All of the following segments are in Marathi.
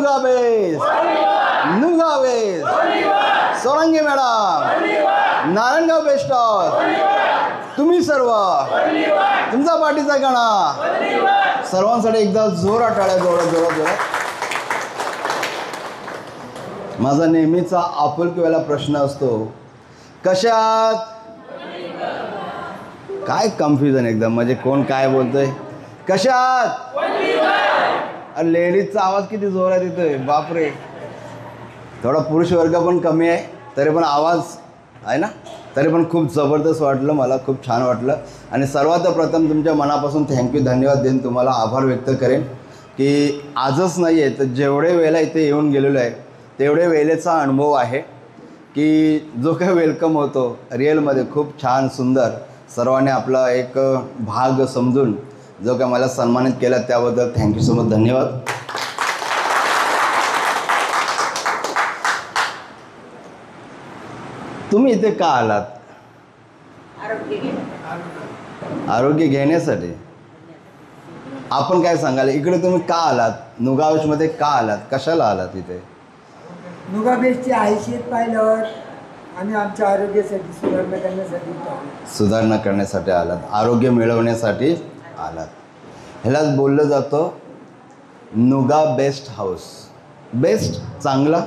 नुगाबेस नुगाबेस सोळंके मॅडम नारायणगाव बेस्ट तुम्ही सर्व तुमचा पाठीचा कणा सर्वांसाठी एकदा जोरात टाळ्या जोरात. माझा नेहमीचा आपुलकीवाला प्रश्न असतो कशात काय कन्फ्युजन एकदम म्हणजे कोण काय बोलतोय कशात लेडीजचा आवाज किती जोरात येतोय बापरे. थोडा पुरुष वर्ग पण कमी आहे तरी पण आवाज आहे ना तरी पण खूप जबरदस्त वाटलं मला खूप छान वाटलं. आणि सर्वात प्रथम तुमच्या मनापासून थँक्यू धन्यवाद देईन तुम्हाला आभार व्यक्त करेन की आजच नाही आहे तर जेवढे वेळेला इथे येऊन गेलेलो आहे तेवढे वेळेचा अनुभव आहे की जो काही वेलकम होतो रिअलमध्ये खूप छान सुंदर सर्वांनी आपला एक भाग समजून जो काय मला सन्मानित केला त्याबद्दल थँक्यू सो मच धन्यवाद. तुम्ही इथे का आलात? आरोग्य घेण्यासाठी. आपण काय सांगाल इकडे तुम्ही का आलात? नुगाबेस्टमध्ये का आलात? कशाला आलात इथे? नुगाबेस्टची हैसियत पाहिल्यावर आम्ही आमच्या आरोग्यासाठी सुधारणा करण्यासाठी आलात. आरोग्य मिळवण्यासाठी आलात. ह्यालाच बोललं जातं नुगा बेस्ट हाऊस. बेस्ट चांगला.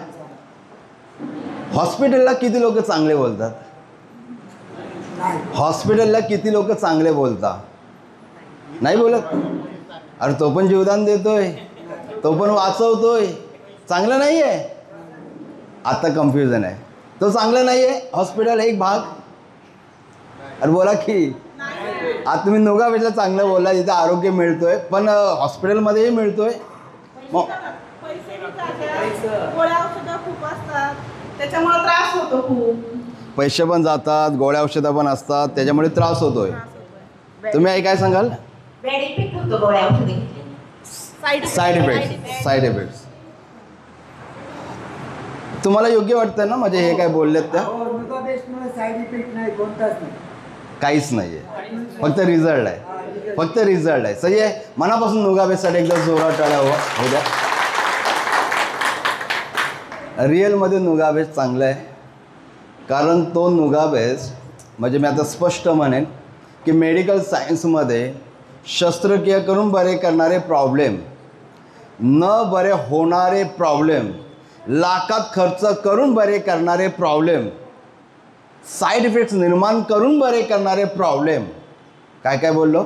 हॉस्पिटलला किती लोक चांगले बोलतात? हॉस्पिटलला किती लोक चांगले बोलतात? नाही बोलत. अरे तो पण जीवदान देतोय तो पण वाचवतोय चांगलं नाही आहे. आता कन्फ्युजन आहे तो चांगलं नाही आहे हॉस्पिटल एक भाग. अरे बोला की आता तुम्ही नुगाबेस्टला चांगलं बोलला जिथे आरोग्य मिळतोय पण हॉस्पिटलमध्येही मिळतोय. मग त्याच्यामुळे त्रास होतो खूप. पैसे पण जातात गोळ्या औषधं पण असतात त्याच्यामुळे त्रास होतोय. तुम्ही आई काय सांगाल? साईड इफेक्ट्स तुम्हाला योग्य वाटतं ना म्हणजे हे काय बोललेत त्या? साईड इफेक्ट नाही कोणताच नाही काहीच नाही आहे फक्त रिझल्ट आहे फक्त रिझल्ट आहे. सही आहे. मनापासून नुगाबेस्टसाठी एकदा जोरात टाळ्या हो द्या. रिअलमध्ये नुगाबेस्ट चांगलं आहे कारण तो नुगाबेस्ट म्हणजे मी आता स्पष्ट म्हणेन की मेडिकल सायन्समध्ये शस्त्रक्रिया करून बरे करणारे प्रॉब्लेम न बरे होणारे प्रॉब्लेम लाखात खर्च करून बरे करणारे प्रॉब्लेम साईड इफेक्ट्स निर्माण करून बरे करणारे प्रॉब्लेम काय काय बोललो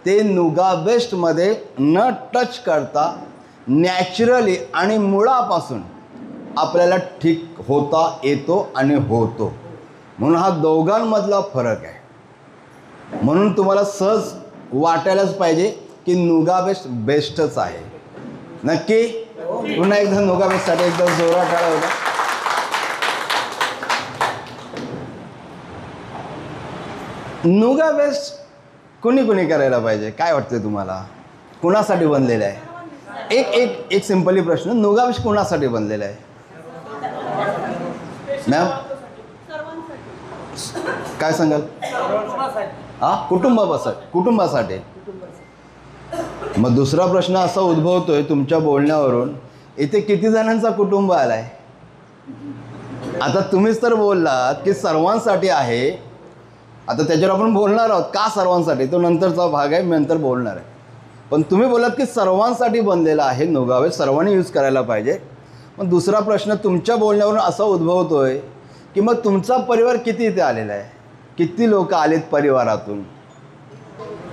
ते नुगाबेस्टमध्ये न टच करता नॅचरली आणि मुळापासून आपल्याला ठीक होता येतो आणि होतो. म्हणून हा दोघांमधला फरक आहे. म्हणून तुम्हाला सहज वाटायलाच पाहिजे की नुगाबेस्ट बेस्टच आहे. नक्की पुन्हा एकदा नुगाबेस्टसाठी एकदम जोरात टाळा होता. नुगाबेस्ट कुणी कुणी करायला पाहिजे काय वाटतं तुम्हाला? कुणासाठी बनलेलं आहे? एक सिंपली प्रश्न नुगाबेस्ट कुणासाठी बनलेला आहे मॅम? काय सांगाल? कुटुंबासाठी. मग दुसरा प्रश्न असा उद्भवतोय तुमच्या बोलण्यावरून इथे किती जणांचा कुटुंब आलाय? आता तुम्हीच तर बोललात की सर्वांसाठी आहे. आता त्याच्यावर आपण बोलणार आहोत का सर्वांसाठी तो नंतरचा भाग आहे मी नंतर बोलणार आहे. पण तुम्ही बोलात की सर्वांसाठी बनलेला आहे नुगाबेस्ट सर्वांनी यूज करायला पाहिजे. मग दुसरा प्रश्न तुमच्या बोलण्यावरून असा उद्भवतोय की मग तुमचा परिवार किती इथे आलेला आहे? किती लोक आलेत परिवारातून?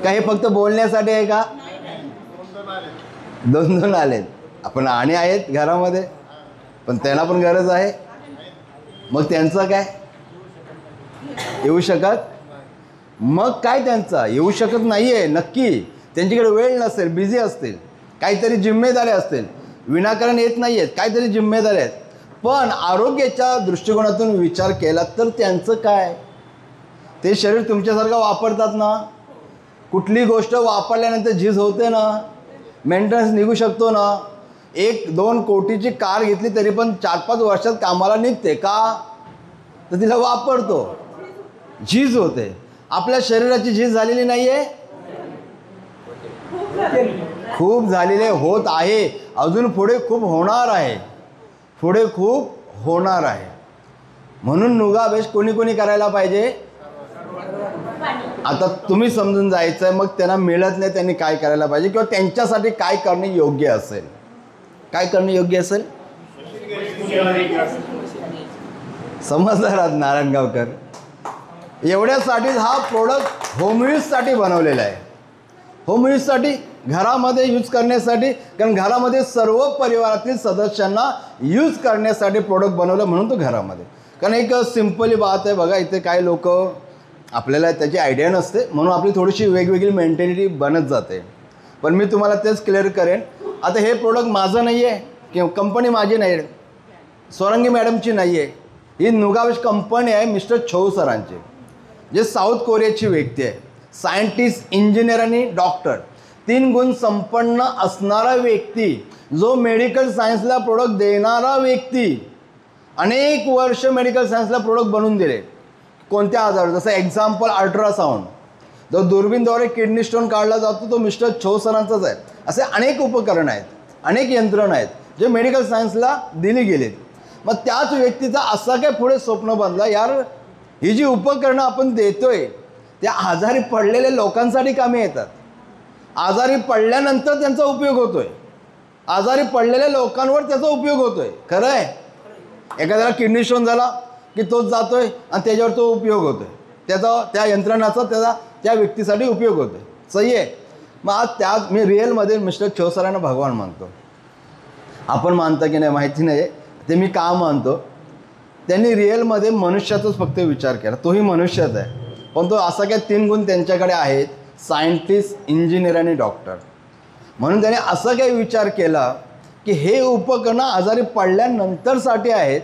का हे फक्त बोलण्यासाठी आहे का? दोन आलेत. आपण आणि आहेत घरामध्ये पण त्यांना पण गरज आहे. मग त्यांचं काय येऊ शकत? मग काय त्यांचा येऊ शकत नाही आहे नक्की. त्यांच्याकडे वेळ नसेल बिझी असतील काहीतरी जिम्मेदाऱ्या असतील विनाकारण येत नाही आहेत काहीतरी जिम्मेदाऱ्या आहेत. पण आरोग्याच्या दृष्टिकोनातून विचार केला तर त्यांचं काय? ते शरीर तुमच्यासारखं वापरतात ना. कुठली गोष्ट वापरल्यानंतर झीज होते ना मेंटेनन्स निघू शकतो ना. 1-2 कोटीची कार घेतली तरी पण 4-5 वर्षात कामाला निघते का? तर तिला वापरतो झीज होते. आपल्या शरीराची झीज झालेली नाही आहे खूप झालेले होत आहे. अजून पुढे खूप होणार आहे, पुढे खूप होणार आहे. म्हणून नुगा बेस्ट कोणी करायला पाहिजे. आता तुम्ही समजून जायचं आहे, मग त्यांना मिळत नाही त्यांनी काय करायला पाहिजे किंवा त्यांच्यासाठी काय करणे योग्य असेल. काय करणे योग्य असेल समजदार नारायणगावकर. एवढ्यासाठीच हा प्रोडक्ट होम यूजसाठी बनवलेला आहे. होम यूजसाठी, घरामध्ये यूज करण्यासाठी, कारण घरामध्ये सर्व परिवारातील सदस्यांना यूज करण्यासाठी प्रोडक्ट बनवलं म्हणून तो घरामध्ये. कारण एक सिंपली बात आहे बघा, इथे काही लोक आपल्याला त्याची आयडिया नसते म्हणून आपली थोडीशी वेगवेगळी मेंटॅलिटी बनत जाते. पण मी तुम्हाला तेच क्लिअर करेन. आता हे प्रोडक्ट माझं नाही आहे किंवा कंपनी माझी नाही आहे, स्वरंगी मॅडमची नाही आहे, ही नुगावेश कंपनी आहे मिस्टर छो सरांची, जे साऊथ कोरियाची व्यक्ती आहे. सायंटिस्ट, इंजिनियर आणि डॉक्टर, 3 गुण संपन्न असणारा व्यक्ती, जो मेडिकल सायन्सला प्रोडक्ट देणारा व्यक्ती, अनेक वर्ष मेडिकल सायन्सला प्रोडक्ट बनवून दिले. कोणत्या आजार, जसं एक्झाम्पल अल्ट्रासाऊंड, जो दुर्बीनद्वारे किडनी स्टोन काढला जातो तो मिस्टर छो सरांचाच आहे. असे अनेक उपकरणं आहेत, अनेक यंत्रणा आहेत जे मेडिकल सायन्सला दिली गेलीत. मग त्याच व्यक्तीचा असा काय पुढे स्वप्न बनला, यार ही जी उपकरणं आपण देतोय त्या आजारी पडलेल्या लोकांसाठी कामी येतात, आजारी पडल्यानंतर त्यांचा उपयोग होतोय, आजारी पडलेल्या लोकांवर त्याचा उपयोग होतोय. खरं आहे. एखाद्याला किडनी स्टोन झाला की तोच जातोय आणि त्याच्यावर तो उपयोग होतोय, त्याचा त्या यंत्रणाचा त्या व्यक्तीसाठी उपयोग होतोय. सही आहे. मग आज मी रिअलमध्ये मिस्टर छो सरांना भगवान मानतो. आपण मानता की नाही माहिती नाही, ते मी का मानतो. त्यांनी रिअलमध्ये मनुष्याचाच फक्त विचार केला, तोही मनुष्यच आहे, पण तो असा काय 3 गुण त्यांच्याकडे आहेत, सायंटिस्ट, इंजिनियर आणि डॉक्टर. म्हणून त्याने असं काही विचार केला की हे उपकरणं आजारी पडल्यानंतरसाठी आहेत.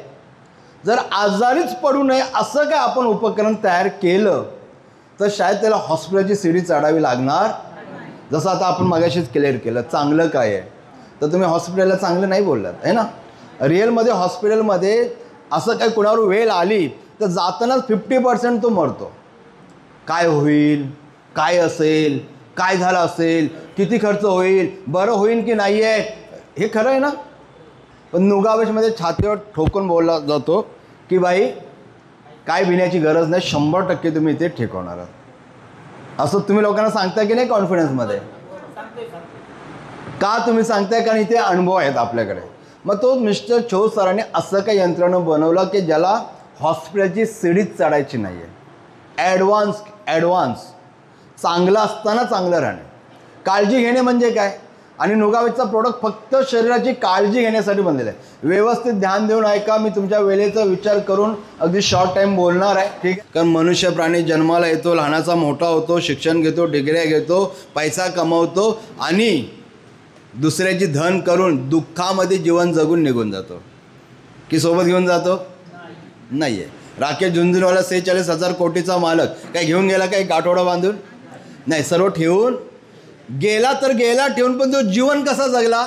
जर आजारीच पडू नये असं काय आपण उपकरण तयार केलं तर शायद त्याला हॉस्पिटलची सीडी चढावी लागणार. जसं आता आपण मगाशीच क्लिअर केलं, चांगलं काय आहे तर तुम्ही हॉस्पिटलला चांगलं नाही बोललात आहे ना. रिअलमध्ये हॉस्पिटलमध्ये असं काही कुणावर वेळ आली तर जातानाच 50% तो मरतो. काय होईल, काय असेल, काय झालं असेल, किती खर्च होईल, बरं होईल की नाही आहे, हे खरं आहे ना. पण नुगावेशमध्ये छातीवर ठोकून बोलला जातो की बाई काय भिण्याची गरज नाही, 100% तुम्ही इथे ठीक होणार आहात. असं तुम्ही लोकांना सांगता की नाही कॉन्फिडन्समध्ये. का तुम्ही सांगताय, कारण इथे अनुभव आहेत आपल्याकडे. मग तो मिस्टर छो सरांनी असं काही यंत्रणं बनवलं की ज्याला हॉस्पिटलची सीडीच चढायची नाही आहे. ॲडव्हान्स चांगलं असताना चांगलं राहणे, काळजी घेणे म्हणजे काय. आणि नुगावेशचा प्रोडक्ट फक्त शरीराची काळजी घेण्यासाठी बनलेलं आहे. व्यवस्थित ध्यान देऊन ऐका, मी तुमच्या वेळेचा विचार करून अगदी शॉर्ट टाईम बोलणार आहे, ठीक. कारण मनुष्य प्राणी जन्माला येतो, लहानाचा मोठा होतो, शिक्षण घेतो, डिग्र्या घेतो, पैसा कमवतो आणि दुसऱ्याची धन करून दुःखामध्ये जीवन जगून निघून जातो. की सोबत घेऊन जातो नाही आहे. राकेश झुंझुनवाला 46,000 कोटीचा मालक काय घेऊन गेला काय एक आठवडा बांधून नाही, सर्व ठेवून गेला तर गेला ठेवून, पण तो जीवन कसा जगला,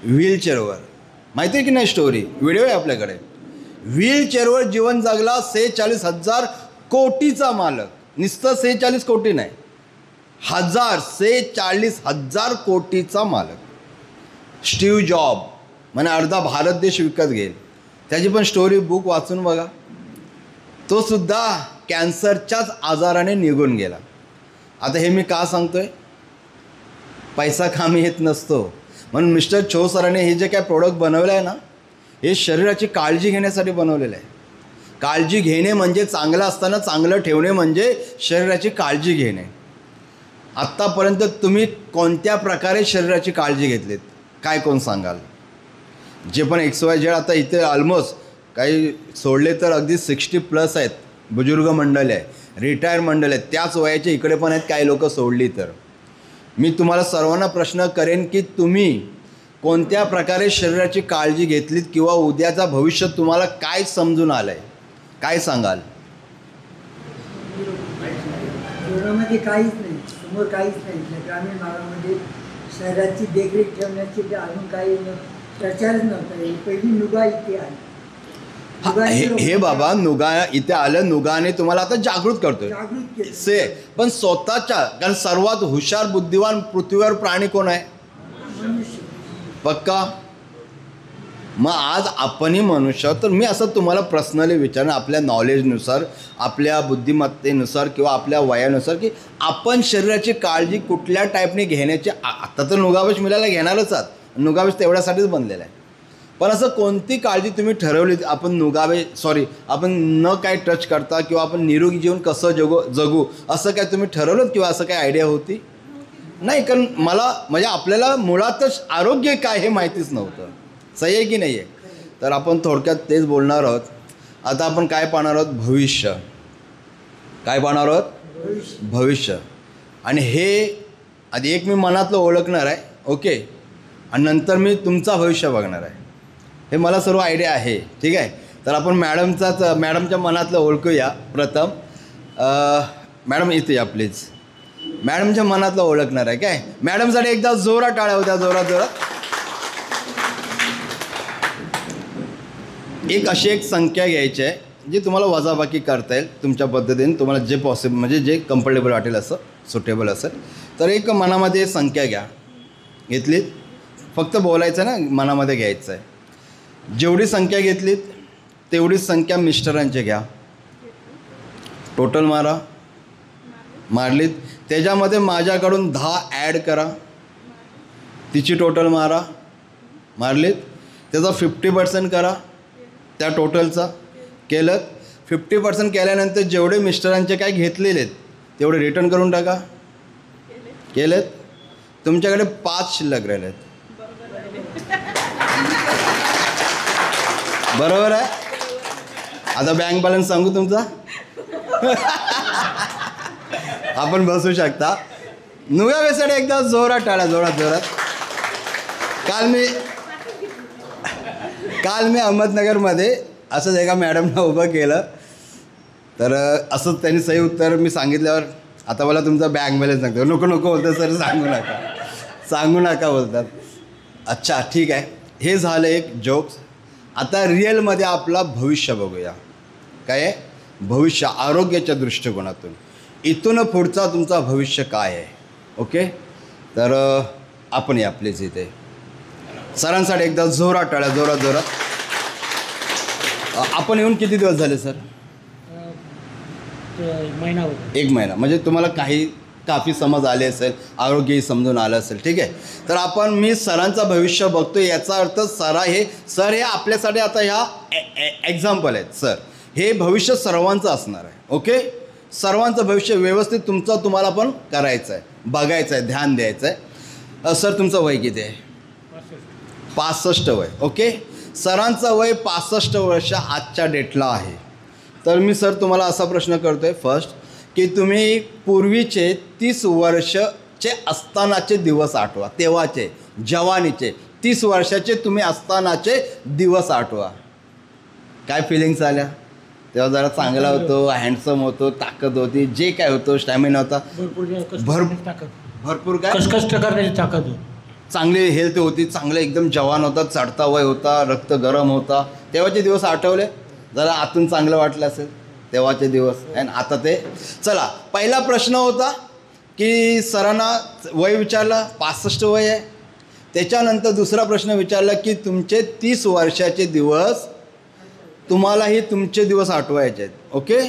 व्हीलचेअरवर. माहिती आहे की नाही स्टोरी, व्हिडिओ आहे आपल्याकडे. व्हीलचेअरवर जीवन जगला 46,000 कोटीचा मालक. नुसतं 46 कोटी नाही, 46,000 कोटीचा मालक. स्टीव जॉब म्हणजे अर्धा भारत देश विकत घेईल, त्याची पण स्टोरी बुक वाचून बघा. तो सुद्धा कॅन्सरच्याच आजाराने निघून गेला. आता हे मी का सांगतोय, पैसा कामी येत नसतो. म्हणून मिस्टर छो सरांनी हे जे काय प्रोडक्ट बनवलं आहे ना, हे शरीराची काळजी घेण्यासाठी बनवलेलं आहे. काळजी घेणे म्हणजे चांगलं असताना चांगलं ठेवणे म्हणजे शरीराची काळजी घेणे. आत्तापर्यंत तुम्ही कोणत्या प्रकारे शरीराची काळजी घेतलीत, काय कोण सांगाल. जे पण XYZ आता इथे ऑलमोस्ट काही सोडले तर अगदी 60+ आहेत, बुजुर्ग मंडळी आहे, रिटायर मंडळ आहेत, त्याच वयाचे इकडे पण आहेत काही लोक सोडली. तर मी तुम्हाला सर्वांना प्रश्न करेन की तुम्ही कोणत्या प्रकारे शरीराची काळजी घेतलीत किंवा उद्याचा भविष्य तुम्हाला काय समजून आलं आहे, काय सांगाल. जीवनामध्ये काहीच नाही, समोर काहीच नाही. ग्रामीण भागामध्ये शहराची देखरेख ठेवण्याची अजून काही प्रचारच नव्हता. पहिली नुगा इथे आली. हे बाबा नुगा इथे आलं, नुगाने तुम्हाला आता जागृत करतोय से. पण स्वतःच्या, कारण सर्वात हुशार बुद्धिवान पृथ्वीवर प्राणी कोण आहे, पक्का? मग आज आपणही मनुष्य, तर मी असं तुम्हाला पर्सनली विचारेन आपल्या नॉलेजनुसार, आपल्या बुद्धिमत्तेनुसार किंवा आपल्या वयानुसार, की आपण शरीराची काळजी कुठल्या टाईपने घेण्याची, आता तर नुगावेश मिळायला घेणारच आहात, नुगावेश तेवढ्यासाठीच बनलेला आहे, पण असं कोणती काळजी तुम्ही ठरवली आपण आपण न काय टच करता किंवा आपण निरोगी जीवन कसं जगू असं काय तुम्ही ठरवलं किंवा असं काय आयडिया होती? नाही, कारण मला म्हणजे आपल्याला मुळातच आरोग्य काय हे माहितीच नव्हतं. सही आहे की नाही आहे? तर आपण थोडक्यात तेच बोलणार आहोत. आता आपण काय पाहणार आहोत? भविष्य. काय पाहणार आहोत? भविष्य. आणि हे आधी एक मी मनातलं ओळखणार आहे, ओके, आणि नंतर मी तुमचा भविष्य बघणार आहे. हे मला सर्व आयडिया आहे, ठीक आहे. तर आपण मॅडमच्या मनातलं ओळखूया प्रथम. मॅडम इथे या प्लीज. मॅडमच्या मनातलं ओळखणार आहे काय? मॅडमसाठी एकदा जोरात टाळ्या होत्या, जोरात. अशी एक संख्या घ्यायची आहे जी तुम्हाला वजाबाकी करता येईल तुमच्या पद्धतीने, तुम्हाला जे पॉसिबल म्हणजे जे कम्फर्टेबल वाटेल असं, सुटेबल असेल. तर एक मनामध्ये संख्या घ्या. घेतलीत? फक्त बोलायचं ना, मनामध्ये घ्यायचं आहे. जेवढी संख्या घेतलीत तेवढीच संख्या मिस्टरांची घ्या. टोटल मारलीत. त्याच्यामध्ये माझ्याकडून 10 ॲड करा. तिची टोटल मारलीत. त्याचा 50% करा त्या टोटलचा. केलं? 50% केल्यानंतर जेवढे मिस्टरांचे काय घेतलेले आहेत तेवढे रिटर्न करून टाका. केलेत? तुमच्याकडे 5 शिल्लक राहिले आहेत. बरोबर आहे? आता बँक बॅलन्स सांगू तुमचा? आपण बसू शकता. नुगावेसाठी एकदा जोरात टाळ्या, जोरात. काल मी अहमदनगरमध्ये असंच एका मॅडमला उभं केलं, तर असंच त्यांनी सही उत्तर मी सांगितल्यावर, आता मला तुमचा बँक बॅलन्स सांगतो. नको बोलतात सर, सांगू नका बोलतात. अच्छा ठीक आहे, हे झालं एक जोक्स. आता रिअलमध्ये आपला भविष्य बघूया. काय आहे? भविष्य आरोग्याच्या दृष्टिकोनातून. इथून पुढचा तुमचा भविष्य काय आहे? ओके, तर आपण या प्लीज इथे. सरांसाठी एकदा जोरात टाळ्या, जोरात. आपण येऊन किती दिवस झाले सर? एक महिना. म्हणजे तुम्हाला काफी समज आली असेल, आरोग्यही समजून आलं असेल, ठीक आहे. तर मी सरांचा भविष्य बघतो, याचा अर्थ सर हे आपल्यासाठी आता ह्या एक्झाम्पल आहेत. सर हे भविष्य सर्वांचं असणार आहे. ओके, सर्वांचं भविष्य व्यवस्थित तुम्हाला पण करायचं आहे, बघायचं आहे, ध्यान द्यायचं आहे. सर तुमचं वय किती आहे? 65 वय. ओके, सरांचं वय 65 वर्ष आजच्या डेटला आहे. तर मी सर तुम्हाला असा प्रश्न करतो आहे फर्स्ट, की तुम्ही पूर्वीचे 30 वर्षाचे असतानाचे दिवस आठवा. तेव्हाचे जवानीचे 30 वर्षाचे तुम्ही असतानाचे दिवस आठवा. काय फिलिंग्स आल्या? तेव्हा जरा चांगला होतो, हँडसम होतो, ताकद होती, जे काय होतं, स्टॅमिना होता, भरपूर काय कष्ट करण्याची ताकद होती, चांगली हेल्थ होती, चांगलं एकदम जवान होता, चढता वय होता, रक्त गरम होता. तेव्हाचे दिवस आठवले? जरा आतून चांगलं वाटलं असेल तेव्हाचे दिवस. आणि आता ते चला, पहिला प्रश्न होता की सरांना वय विचारलं, 65 वय आहे. त्याच्यानंतर दुसरा प्रश्न विचारला की तुमचे 30 वर्षाचे दिवस तुम्हालाही तुमचे दिवस आठवायचे आहेत. ओके,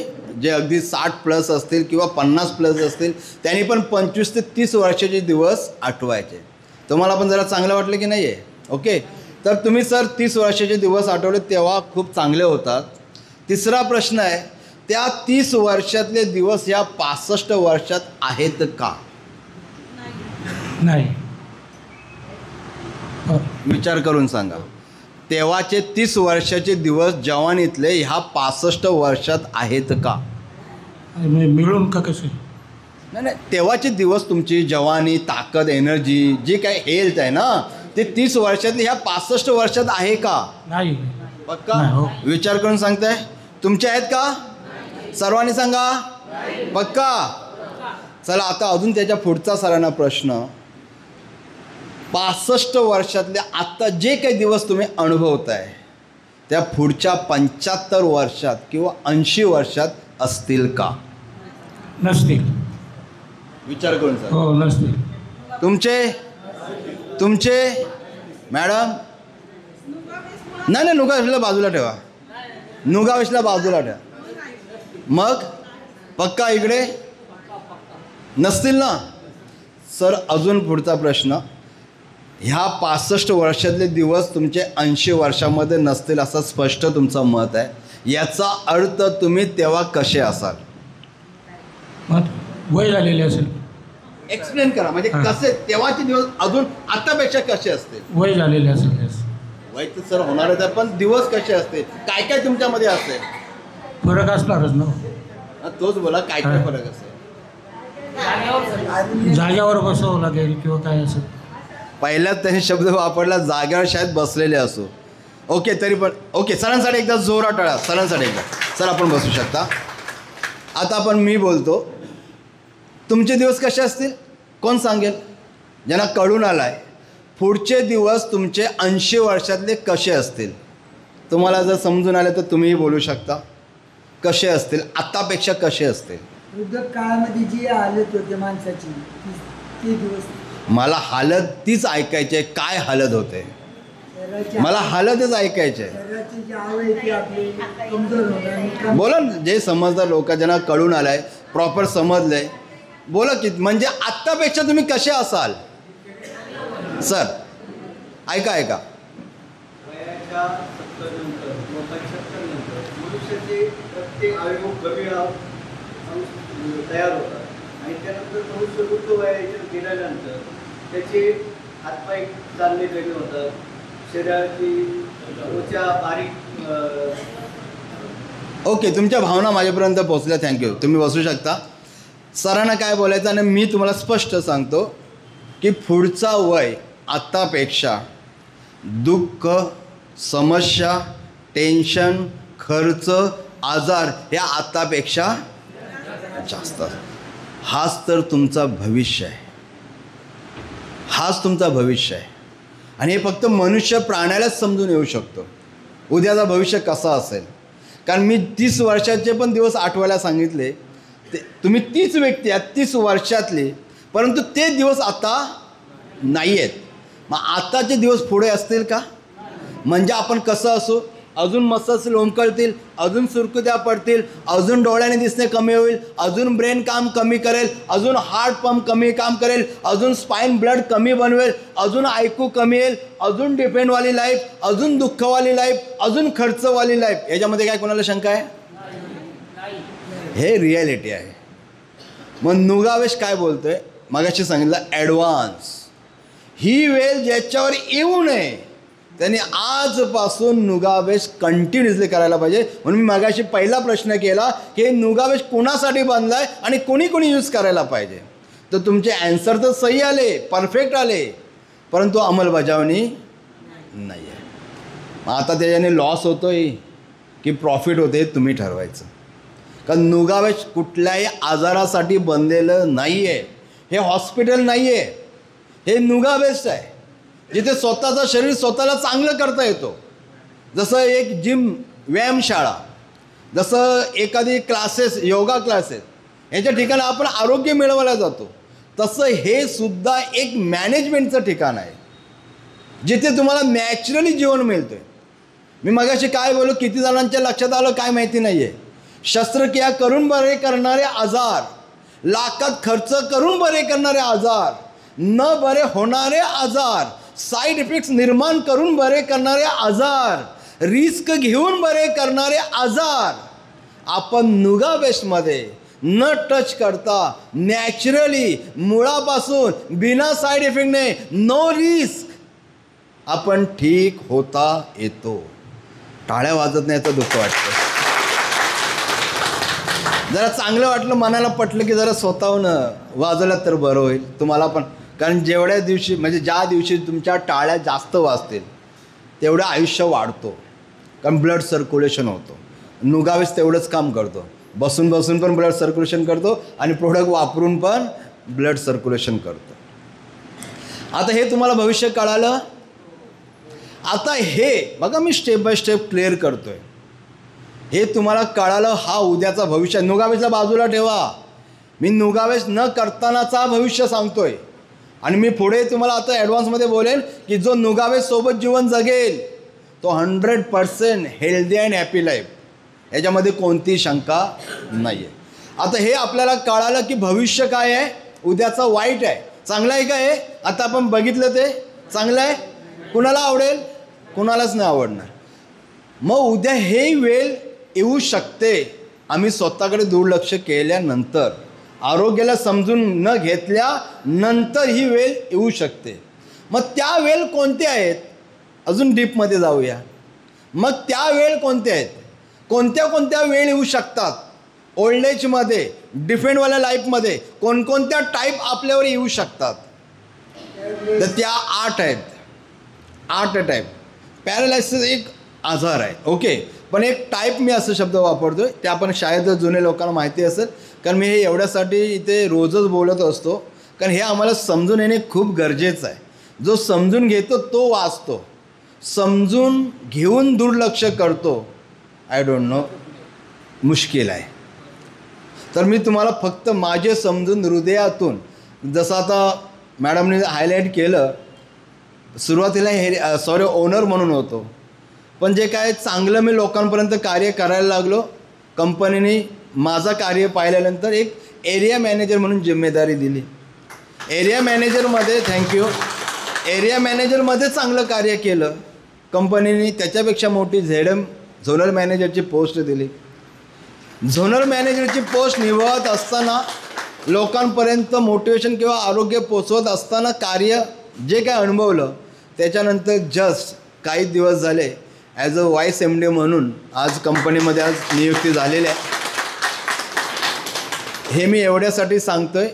जे अगदी 60+ असतील किंवा 50+ असतील त्यांनी पण 25 ते 30 वर्षाचे दिवस आठवायचे. तुम्हाला पण जरा चांगलं वाटलं की नाही आहे? ओके, तर तुम्ही सर 30 वर्षाचे दिवस आठवले तेव्हा खूप चांगले होतात. तिसरा प्रश्न आहे, त्या 30 वर्षातले दिवस या 65 वर्षात आहेत का? नाही. विचार करून सांगा. तेव्हाचे 30 वर्षाचे दिवस जवानीतले ह्या 65 वर्षात आहेत का? मिळून का कसे? नाही, तेव्हाचे दिवस तुमची जवानी, ताकद, एनर्जी, जे काही हेल्थ आहे ना, ते 30 वर्षातले ह्या 65 वर्षात आहे का? नाही. पक्का? नाही, हो. विचार करून सांगताय? तुमचे आहेत का? सर्वांनी सांगा. पक्का? चला, आता अजून त्याच्या पुढचा सरांना प्रश्न. 65 वर्षातले आत्ता जे काही दिवस तुम्ही अनुभवताय त्या पुढच्या 75 वर्षात किंवा 80 वर्षात असतील का? नसतील. विचार करून सर. हो, नसतील. तुमचे मॅडम नाही नुगावेशला बाजूला ठेवा, नुगावेशला बाजूला ठेवा. मग पक्का इकडे नसतील ना? सर अजून पुढचा प्रश्न, ह्या 65 वर्षातले दिवस तुमचे 80 वर्षामध्ये नसतील असं स्पष्ट तुमचं मत आहे. याचा अर्थ तुम्ही तेव्हा कसे असाल? मग वय झालेले असेल. एक्सप्लेन करा, म्हणजे हां. कसे तेव्हाचे दिवस अजून आतापेक्षा कसे असतील? वय झालेले असेल. yes. वय तर सर होणारच आहे, पण दिवस कसे असते, काय काय तुमच्यामध्ये असते? फरक असणारच ना. तोच बोला, काय काय हां. फरक असते? जाग्यावर बसावं लागेल किंवा काय असं. पहिल्याच त्यांनी शब्द वापरला, जागेवर शाळेत बसलेले असो. ओके, तरी पण ओके, सरांसाठी एकदा जोरात टाळा, सरांसाठी एकदा. सर आपण बसू शकता. आता आपण मी बोलतो, तुमचे दिवस कसे असतील कोण सांगेल? ज्यांना कळून आला आहे पुढचे दिवस तुमचे 80 वर्षातले कसे असतील, तुम्हाला जर समजून आले तर तुम्हीही बोलू शकता. कसे असतील, आत्तापेक्षा कसे असतील? वृद्ध काळामध्ये जी हालत होते माणसाची ते दिवस मला हालत तीच ऐकायची आहे. काय हालत होते शरीराची मला हालतच ऐकायची आहे. शरीराची जी आवड आहे ती आपली कमजोर होणार. बोला ना, जे समजदार लोक ज्यांना कळून आलं आहे, प्रॉपर समजलं आहे, बोला की म्हणजे आत्तापेक्षा तुम्ही कसे असाल? सर ऐका ऐका. वयाच्या 70 नंतर किंवा 75 नंतर मनुष्याचे प्रत्येक अवयव कमी तयार होतात आणि त्यानंतर मनुष्य वृद्ध वयाच्या गेल्यानंतर त्याचे हातपाय चालणे वेगळे होतात, शरीराची त्वचा बारीक. ओके, तुमच्या भावना माझ्यापर्यंत पोहोचल्या, थँक्यू. तुम्ही बसू शकता. सरांना काय बोलायचं आणि मी तुम्हाला स्पष्ट सांगतो की पुढचा वय आत्तापेक्षा दुःख, समस्या, टेन्शन, खर्च, आजार ह्या आत्तापेक्षा जास्त. हाच तर तुमचा भविष्य आहे, हाच तुमचा भविष्य आहे. आणि हे फक्त मनुष्य प्राण्यालाच समजून येऊ शकतो उद्याचा भविष्य कसा असेल. कारण मी 30 वर्षाचे पण दिवस आठवायला सांगितले. ते तुम्ही तीच व्यक्ती आहात 30 वर्षातली, परंतु ते दिवस आता नाही आहेत. मग आताचे दिवस पुढे असतील का? म्हणजे आपण कसं असू, अजून मसल लोंबकळतील, अजून सुरकुत्या पडतील, अजून डोळ्याने दिसणे कमी होईल, अजून ब्रेन काम कमी करेल, अजून हार्ट पंप कमी काम करेल, अजून स्पाईन ब्लड कमी बनवेल, अजून ऐकू कमी येईल, अजून डिपेंडवाली लाईफ, अजून दुःखवाली लाईफ, अजून खर्चवाली लाईफ. याच्यामध्ये काय कोणाला शंका आहे? हे रिॲलिटी आहे. मग नुगावेश काय बोलतोय? मगाशी सांगितलं ॲडव्हान्स. ही वेळ ज्याच्यावर येऊ नये त्यांनी आजपासून नुगावेश कंटिन्युअसली करायला पाहिजे. म्हणून मी मगाशी पहिला प्रश्न केला की हे नुगावेश कोणासाठी बांधला आहे आणि कोणी कोणी यूज करायला पाहिजे. तर तुमचे ॲन्सर तर सही आले, परफेक्ट आले, परंतु अंमलबजावणी नाही आहे. मग आता त्याच्याने लॉस होतो आहे की प्रॉफिट होते तुम्ही ठरवायचं. कारण नुगावेश कुठल्याही आजारासाठी बनलेलं नाही आहे. हे हॉस्पिटल नाही आहे, हे नुगावेश आहे जिथे स्वतःचं शरीर स्वतःला चांगलं करता येतो. जसं एक जिम, व्यायामशाळा, जसं एखादी क्लासेस, योगा क्लासेस, याच्या ठिकाणी आपण आरोग्य मिळवायला जातो, तसं हे सुद्धा एक मॅनेजमेंटचं ठिकाण आहे जिथे तुम्हाला नॅचरली जीवन मिळतं आहे. मी मगाशी काय बोललो, किती जणांच्या लक्षात आलं काय माहिती नाही आहे. शस्त्रक्रिया करून बरे करणारे आजार, लाखात खर्च करून बरे करणारे आजार, न बरे होणारे आजार, साईड इफेक्ट्स निर्माण करून बरे करणारे आजार, रिस्क घेऊन बरे करणारे आजार आपण नुगावेशमध्ये न टच करता नॅचरली मुळापासून बिना साईड इफेक्टने, नो रिस्क आपण ठीक होता येतो. टाळ्या वाजत नाही तर दुःख वाटतं. जरा चांगलं वाटलं, मनाला पटलं की जरा स्वतःहून वाजवलं तर बरं होईल तुम्हाला पण. कारण जेवढ्या दिवशी म्हणजे ज्या दिवशी तुमच्या टाळ्या जास्त वाजतील तेवढं आयुष्य वाढतो, कारण ब्लड सर्क्युलेशन होतो. नुगावेश तेवढंच काम करतो, बसून बसून पण ब्लड सर्क्युलेशन करतो आणि प्रोडक्ट वापरून पण ब्लड सर्क्युलेशन करतो. आता हे तुम्हाला भविष्य कळालं. आता हे बघा मी स्टेप बाय स्टेप क्लिअर करतो आहे. हे तुम्हाला कळालं, हा उद्याचा भविष्य. नुगावेशला बाजूला ठेवा, मी नुगावेश न करतानाचा भविष्य सांगतोय. आणि मी पुढे तुम्हाला आता ॲडव्हान्समध्ये बोलेन की जो नुगाबेसोबत जीवन जगेल तो 100% हेल्दी अँड हॅपी लाईफ, याच्यामध्ये कोणतीही शंका नाही आहे. आता हे आपल्याला कळालं की भविष्य काय आहे, उद्याचं वाईट आहे, चांगलं आहे का? हे आता आपण बघितलं ते चांगलं आहे, कुणाला आवडेल? कुणालाच नाही आवडणार. मग उद्या हे वेळ येऊ शकते, आम्ही स्वतःकडे दुर्लक्ष केल्यानंतर, आरोग्याला समजून न घेतल्यानंतर ही वेळ येऊ शकते. मग त्या वेळ कोणत्या आहेत? अजून डीपमध्ये जाऊया. मग त्या वेळ कोणत्या आहेत? कोणत्या कोणत्या वेळ येऊ शकतात? ओल्ड एजमध्ये, डिफेंडवाल्या लाईफमध्ये कोणकोणत्या टाईप आपल्यावर येऊ शकतात? तर त्या 8 आहेत. 8 टाईप. पॅरालायसिस एक आजार आहे, ओके, पण एक टाईप मी असं शब्द वापरतो आहे, ते आपण शाळेत जुने लोकांना माहिती असेल, कारण मी हे एवढ्यासाठी इथे रोजच बोलत असतो, कारण हे आम्हाला समजून येणे खूप गरजेचं आहे. जो समजून घेतो तो वाचतो, समजून घेऊन दुर्लक्ष करतो, आय डोंट नो, मुश्किल आहे. तर मी तुम्हाला फक्त माझे समजून हृदयातून, जसं आता मॅडमने हायलाईट केलं, सुरुवातीला ओनर म्हणून होतो, पण जे काय चांगलं मी लोकांपर्यंत कार्य करायला लागलो, कंपनीने माझं कार्य पाहिल्यानंतर एक एरिया मॅनेजर म्हणून जिम्मेदारी दिली. एरिया मॅनेजरमध्ये एरिया मॅनेजरमध्ये चांगलं कार्य केलं, कंपनीने त्याच्यापेक्षा मोठी ZM झोनल मॅनेजरची पोस्ट दिली. झोनल मॅनेजरची पोस्ट निभावत असताना, लोकांपर्यंत मोटिवेशन किंवा आरोग्य पोचवत असताना कार्य जे काय अनुभवलं, त्याच्यानंतर जस्ट काही दिवस झाले ॲज अ व्हाईस MD म्हणून आज कंपनीमध्ये आज नियुक्ती झालेली आहे. हे मी एवढ्यासाठी सांगतो आहे,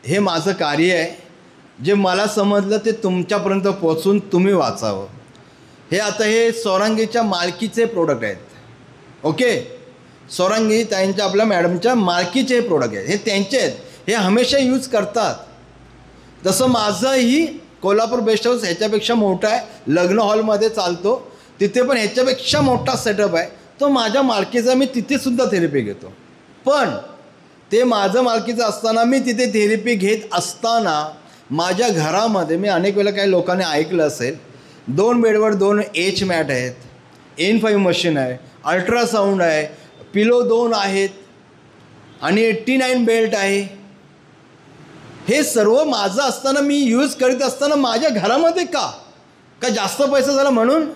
हे माझं कार्य आहे, जे मला समजलं ते तुमच्यापर्यंत पोचून तुम्ही वाचावं. हे आता हे स्वरांगीच्या मालकीचे प्रोडक्ट आहेत, ओके. स्वरांगी त्यांच्या आपल्या मॅडमच्या मालकीचे हे प्रोडक्ट आहेत, हे त्यांचे आहेत, हे हमेशा यूज करतात. जसं माझंही कोल्हापूर बेस्ट हाऊस ह्याच्यापेक्षा मोठा आहे, लग्न हॉलमध्ये चालतो, तिथे पण ह्याच्यापेक्षा मोठा सेटअप आहे, तो माझ्या मालकीचा, मी तिथेसुद्धा थेरपी घेतो. पण ते माझं मालकीचं असताना, मी तिथे थेरपी घेत असताना माझ्या घरामध्ये, मी अनेक वेळेला काही लोकांनी ऐकलं असेल, 2 बेडवर 2 H मॅट आहेत, N5 मशीन आहे, अल्ट्रासाऊंड आहे, पिलो 2 आहेत आणि 89 बेल्ट आहे. हे सर्व माझं असताना, मी यूज करीत असताना माझ्या घरामध्ये का जास्त पैसा झाला म्हणून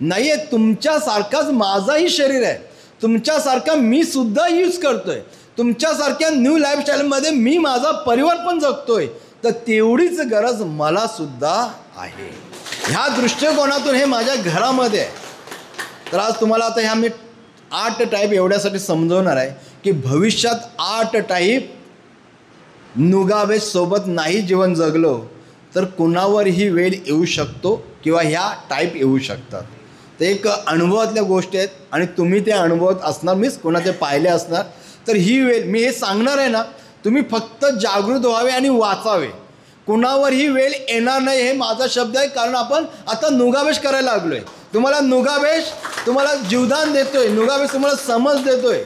नाही आहे. तुमच्यासारखाच माझाही शरीर आहे, तुमच्यासारखा मी सुद्धा यूज करतो आहे, तुमच्यासारख्या न्यू लाईफस्टाईलमध्ये मी माझा परिवार पण जगतो आहे, तर तेवढीच गरज मलासुद्धा आहे. ह्या दृष्टिकोनातून हे माझ्या घरामध्ये आहे. तर आज तुम्हाला आता ह्या मी 8 टाईप एवढ्यासाठी समजवणार आहे की भविष्यात 8 टाईप नुगाबेसोबत नाही जीवन जगलो तर कुणावरही वेळ येऊ शकतो किंवा ह्या टाईप येऊ शकतात. ते एक अनुभवातल्या गोष्टी आहेत आणि तुम्ही ते अनुभवत असणार, मीच कोणाचे पाहिले असणार. तर ही वेळ मी हे सांगणार आहे ना, तुम्ही फक्त जागृत व्हावे आणि वाचावे. कुणावरही वेळ येणार नाही, हे माझा शब्द आहे, कारण आपण आता नुगाबेश करायला लागलो आहे. तुम्हाला नुगाबेश तुम्हाला जीवदान देतोय, नुगाबेश तुम्हाला समज देतोय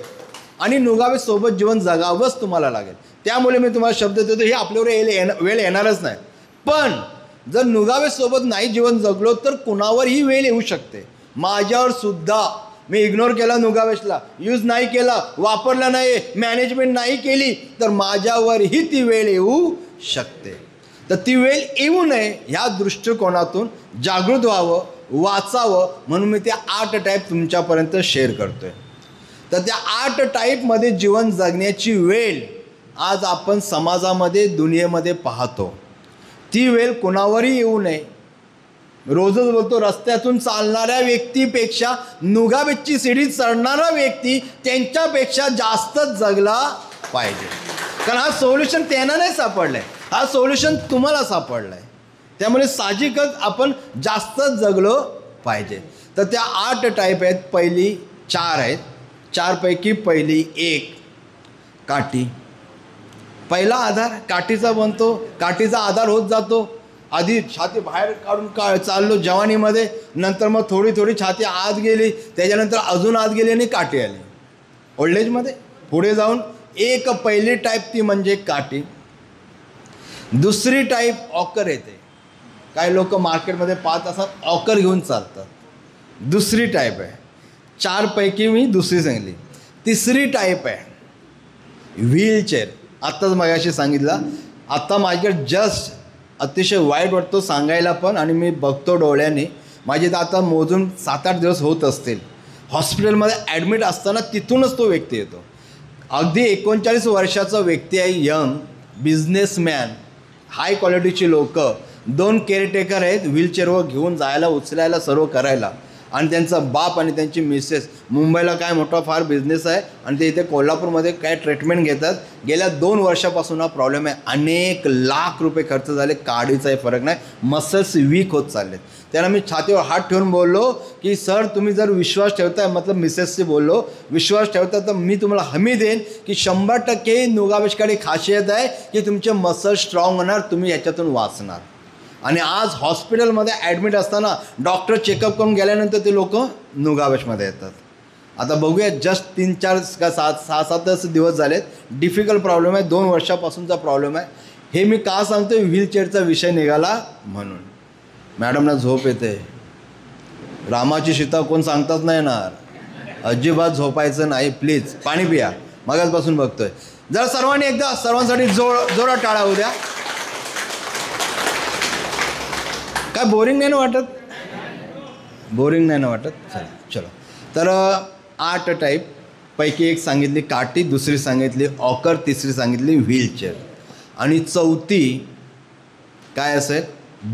आणि नुगाबेशसोबत जीवन जगावंच तुम्हाला लागेल. त्यामुळे मी तुम्हाला शब्द देतो, हे आपल्यावर वेळ येणारच नाही. पण जर नुगाबेशसोबत नाही जीवन जगलो तर कुणावरही वेळ येऊ शकते. माझ्यावर सुद्धा, मी इग्नोर केला नुगाबेशला, यूज नाही केला, वापरला नाही, मॅनेजमेंट नाही केली, तर माझ्यावरही ती वेळ येऊ शकते. तर ती वेळ येऊ नये ह्या दृष्टिकोनातून जागृत व्हावं, वाचावं, म्हणून मी त्या 8 टाईप तुमच्यापर्यंत शेअर करतो आहे. तर त्या 8 टाईपमध्ये जीवन जगण्याची वेळ आज आपण समाजामध्ये, दुनियेमध्ये पाहतो. ती वेळ कोणावरही येऊ नये. रोजच बोलतो, रस्त्यातून चालणाऱ्या व्यक्तीपेक्षा नुगाबेची सीडी चढणारा व्यक्ती त्यांच्यापेक्षा जास्तच जगला पाहिजे. कारण हा सोल्युशन त्यांना नाही सापडला आहे, हा सोल्युशन तुम्हाला सापडला आहे. त्यामुळे साहजिकच आपण जास्तच जगलो पाहिजे. तर त्या 8 टाईप आहेत. पहिली 4 आहेत, 4 पैकी पहिली 1 काठी. पहिला आधार काठीचा बनतो, काठीचा आधार होत जातो. आधी छाती बाहेर काढून चाललो जवानीमध्ये, नंतर मग थोडी थोडी छाती आत गेली, त्याच्यानंतर अजून आत गेली आणि काठी आली. ओल्ड एजमध्ये पुढे जाऊन एक पहिली टाईप ती म्हणजे काठी. दुसरी टाईप ऑकर येते. काही लोक मार्केटमध्ये 5 तासात ऑकर घेऊन चालतात. दुसरी टाईप आहे. 4 पैकी मी दुसरी सांगितली. तिसरी टाईप आहे व्हीलचेअर. आत्ताच मगाशी सांगितलं. आत्ता माझ्याकडे जस्ट अतिशय वाईट वाटतो सांगायला पण, आणि मी बघतो डोळ्यांनी. माझे तर आता मोजून 7-8 दिवस होत असतील. हॉस्पिटलमध्ये ॲडमिट असताना तिथूनच तो व्यक्ती येतो. अगदी 39 वर्षाचा व्यक्ती आहे, यंग बिझनेसमॅन, हाय क्वालिटीची लोक, 2 केअरटेकर आहेत व्हीलचेअरवर घेऊन जायला उचलायला सर्व करायला. आणि त्यांचा बाप आणि त्यांची मिसेस मुंबईला काय मोठा फार बिझनेस आहे, आणि ते इथे कोल्हापूरमध्ये काय ट्रीटमेंट घेतात. गेल्या 2 वर्षापासून हा प्रॉब्लेम आहे. अनेक लाख रुपये खर्च झाले, काडीचाही फरक नाही, मसल्स वीक होत चाललेत. त्यांना मी छातीवर हात ठेवून बोललो की सर तुम्ही जर विश्वास ठेवताय, मतलब मिसेसशी बोललो, विश्वास ठेवता तर मी तुम्हाला हमी देईन की 100% नुगाबेशकडे खासियत आहे की तुमचे मसल स्ट्रॉंग होणार, तुम्ही याच्यातून वाचणार. आणि आज हॉस्पिटलमध्ये ॲडमिट असताना डॉक्टर चेकअप करून गेल्यानंतर ते लोक नुगाबेशमध्ये येतात. आता बघूया, जस्ट 3-4 का 6-7 दिवस झालेत. डिफिकल्ट प्रॉब्लेम आहे, 2 वर्षापासूनचा प्रॉब्लेम आहे. हे मी का सांगतो, व्हीलचेअरचा विषय निघाला म्हणून. मॅडमना झोप येते. रामाची सीता कोण सांगताच नाही येणार. अजिबात झोपायचं नाही, प्लीज पाणी पिया. मगाचपासून बघतोय. जरा सर्वांनी एकदा सर्वांसाठी जोरात टाळा होऊ द्या. काय बोरिंग नाही ना वाटत? बोरिंग नाही ना वाटत? चलो. तर 8 टाईप पैकी एक सांगितली काठी, दुसरी सांगितली ऑकर, तिसरी सांगितली व्हीलचेअर, आणि चौथी काय असेल?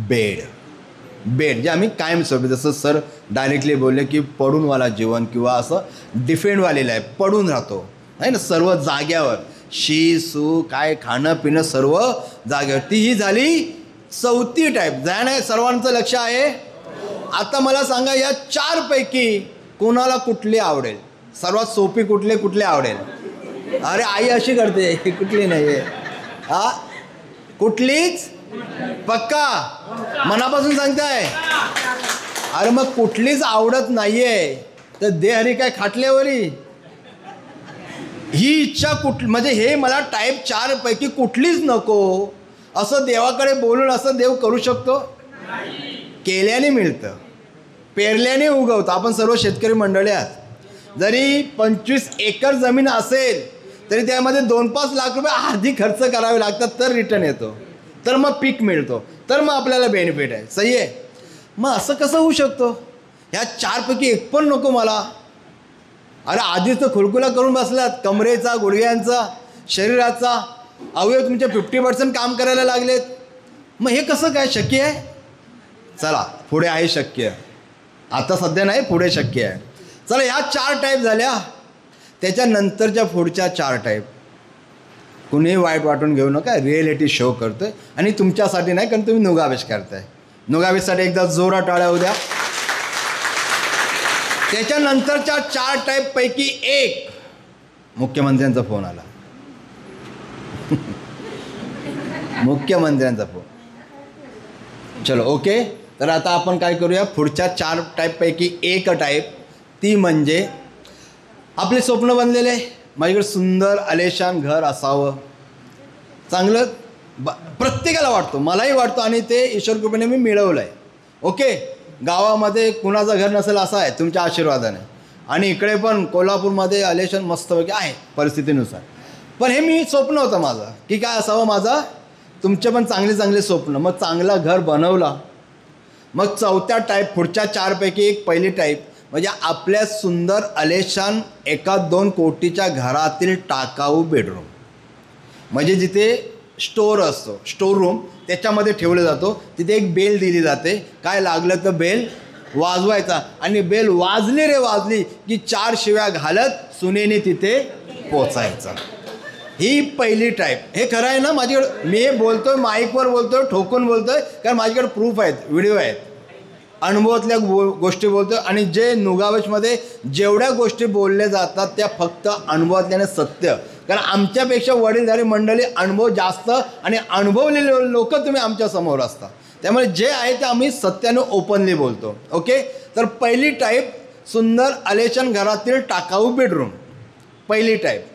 बेड. जे आम्ही कायमस्वरूपी, जसं सर डायरेक्टली बोलले की पडूनवाला जीवन किंवा असं डिफेंडवालेलं आहे, पडून राहतो नाही ना, सर्व जाग्यावर, शी सू काय खाणं पिणं सर्व जाग्यावर. ती ही झाली चौथी टाईप. नाही सर्वांचं लक्ष आहे. आता मला सांगा, या 4 पैकी कोणाला कुठली आवडेल? सर्वात सोपी कुठले आवडेल? अरे आई अशी करते, कुठली नाही आहे. हा, कुठलीच? पक्का मनापासून सांगताय? अरे मग कुठलीच आवडत नाहीये तर दे हरी काय खाटल्यावरी. ही इच्छा म्हणजे हे मला टाईप 4 पैकी कुठलीच नको असं देवाकडे बोलून असं देव करू शकतो? केल्याने मिळतं, पेरल्याने उगवतं. आपण सर्व शेतकरी मंडळी आहात. जरी 25 एकर जमीन असेल तरी त्यामध्ये 2-5 लाख रुपये आधी खर्च करावे लागतात, तर रिटर्न येतो, तर मग पीक मिळतो, तर मग आपल्याला बेनिफिट आहे. सही आहे. मग असं कसं होऊ शकतो? ह्या 4 पैकी एक पण नको मला? अरे आधीच तर खुलखुला करून बसलात, कमरेचा, गुडघ्यांचा, शरीराचा अवयव तुमचे 50% काम करायला लागलेत. मग हे कसं काय शक्य आहे? चला पुढे आहे शक्य. आता सध्या नाही, पुढे शक्य आहे. चला, ह्या 4 टाईप झाल्या. त्याच्यानंतरच्या पुढच्या 4 टाईप कुणीही वाईट वाटून घेऊ नका, रिॲलिटी शो करतोय आणि तुमच्यासाठी नाही, कारण तुम्ही नुगाबेश करताय. नुगाबेशसाठी एकदा जोरात टाळ्या होऊ द्या. त्याच्यानंतरच्या 4 टाईप पैकी एक, मुख्यमंत्र्यांचा फोन आला. मुख्यमंत्र्यांचा फोन. चलो ओके. तर आता आपण काय करूया, पुढच्या 4 टाईप पैकी एक टाईप, ती म्हणजे आपले स्वप्न बनलेले, माझ्याकडे सुंदर आलिशान घर असावं, चांगलं प्रत्येकाला वाटतो, मलाही वाटतो, आणि ते ईश्वर कृपेने मी मिळवलं आहे. ओके. गावामध्ये कुणाचं घर नसेल असं आहे तुमच्या आशीर्वादाने, आणि इकडे पण कोल्हापूरमध्ये आलिशान मस्तपैकी आहे परिस्थितीनुसार. पण हे मी स्वप्न होतं माझं की काय असावं माझं, तुमचे पण चांगले स्वप्न. मग चांगलं घर बनवलं. मग 4थ्या टाईप, पुढच्या 4 पैकी एक पहिली टाईप म्हणजे आपल्या सुंदर आलिशान 1-2 कोटीच्या घरातील टाकाऊ बेडरूम, म्हणजे जिथे स्टोर असतो, स्टोर रूम, त्याच्यामध्ये ठेवलं जातो. तिथे एक बेल दिली जाते, काय लागलं तर बेल वाजवायचा, आणि बेल वाजली रे वाजली की 4 शिव्या घालत सुनेने तिथे पोचायचा. ही पहिली टाईप. हे खरं आहे ना? माझ्याकडे मी बोलतोय, माईकवर बोलतोय, ठोकून बोलतोय, कारण माझ्याकडे प्रूफ आहेत, व्हिडिओ आहेत, अनुभवातल्या गोष्टी बोलतोय. आणि जे नुगाबेशमध्ये जेवढ्या गोष्टी बोलल्या जातात त्या फक्त अनुभवातल्याने सत्य, कारण आमच्यापेक्षा वडीलधारी मंडळी अनुभव जास्त, आणि अनुभवलेले लोक तुम्ही आमच्या समोर असता, त्यामुळे जे आहे ते आम्ही सत्याने ओपनली बोलतो. ओके. तर पहिली टाईप, सुंदर आलिशान घरातील टाकाऊ बेडरूम, पहिली टाईप.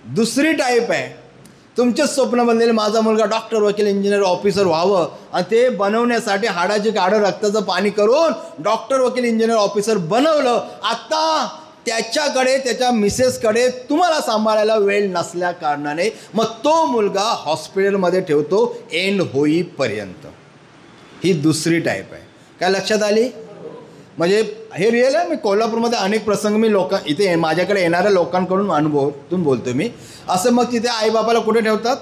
दुसरी टाईप आहे तुमचेच स्वप्न बनलेले माझा मुलगा डॉक्टर, वकील, इंजिनियर, ऑफिसर व्हावं आणि ते बनवण्यासाठी हाडाची काढं रक्ताचं पाणी करून डॉक्टर, वकील, इंजिनियर, ऑफिसर बनवलं. आता त्याच्याकडे त्याच्या मिसेसकडे तुम्हाला सांभाळायला वेळ नसल्या कारणाने मग तो मुलगा हॉस्पिटलमध्ये ठेवतो एंड होईपर्यंत. ही दुसरी टाईप आहे. काय लक्षात आली? म्हणजे हे रिअल आहे. मी कोल्हापूरमध्ये अनेक प्रसंग मी इथे माझ्याकडे येणाऱ्या लोकांकडून अनुभवातून बोलतो मी. असं मग तिथे आईबापाला कुठे ठेवतात?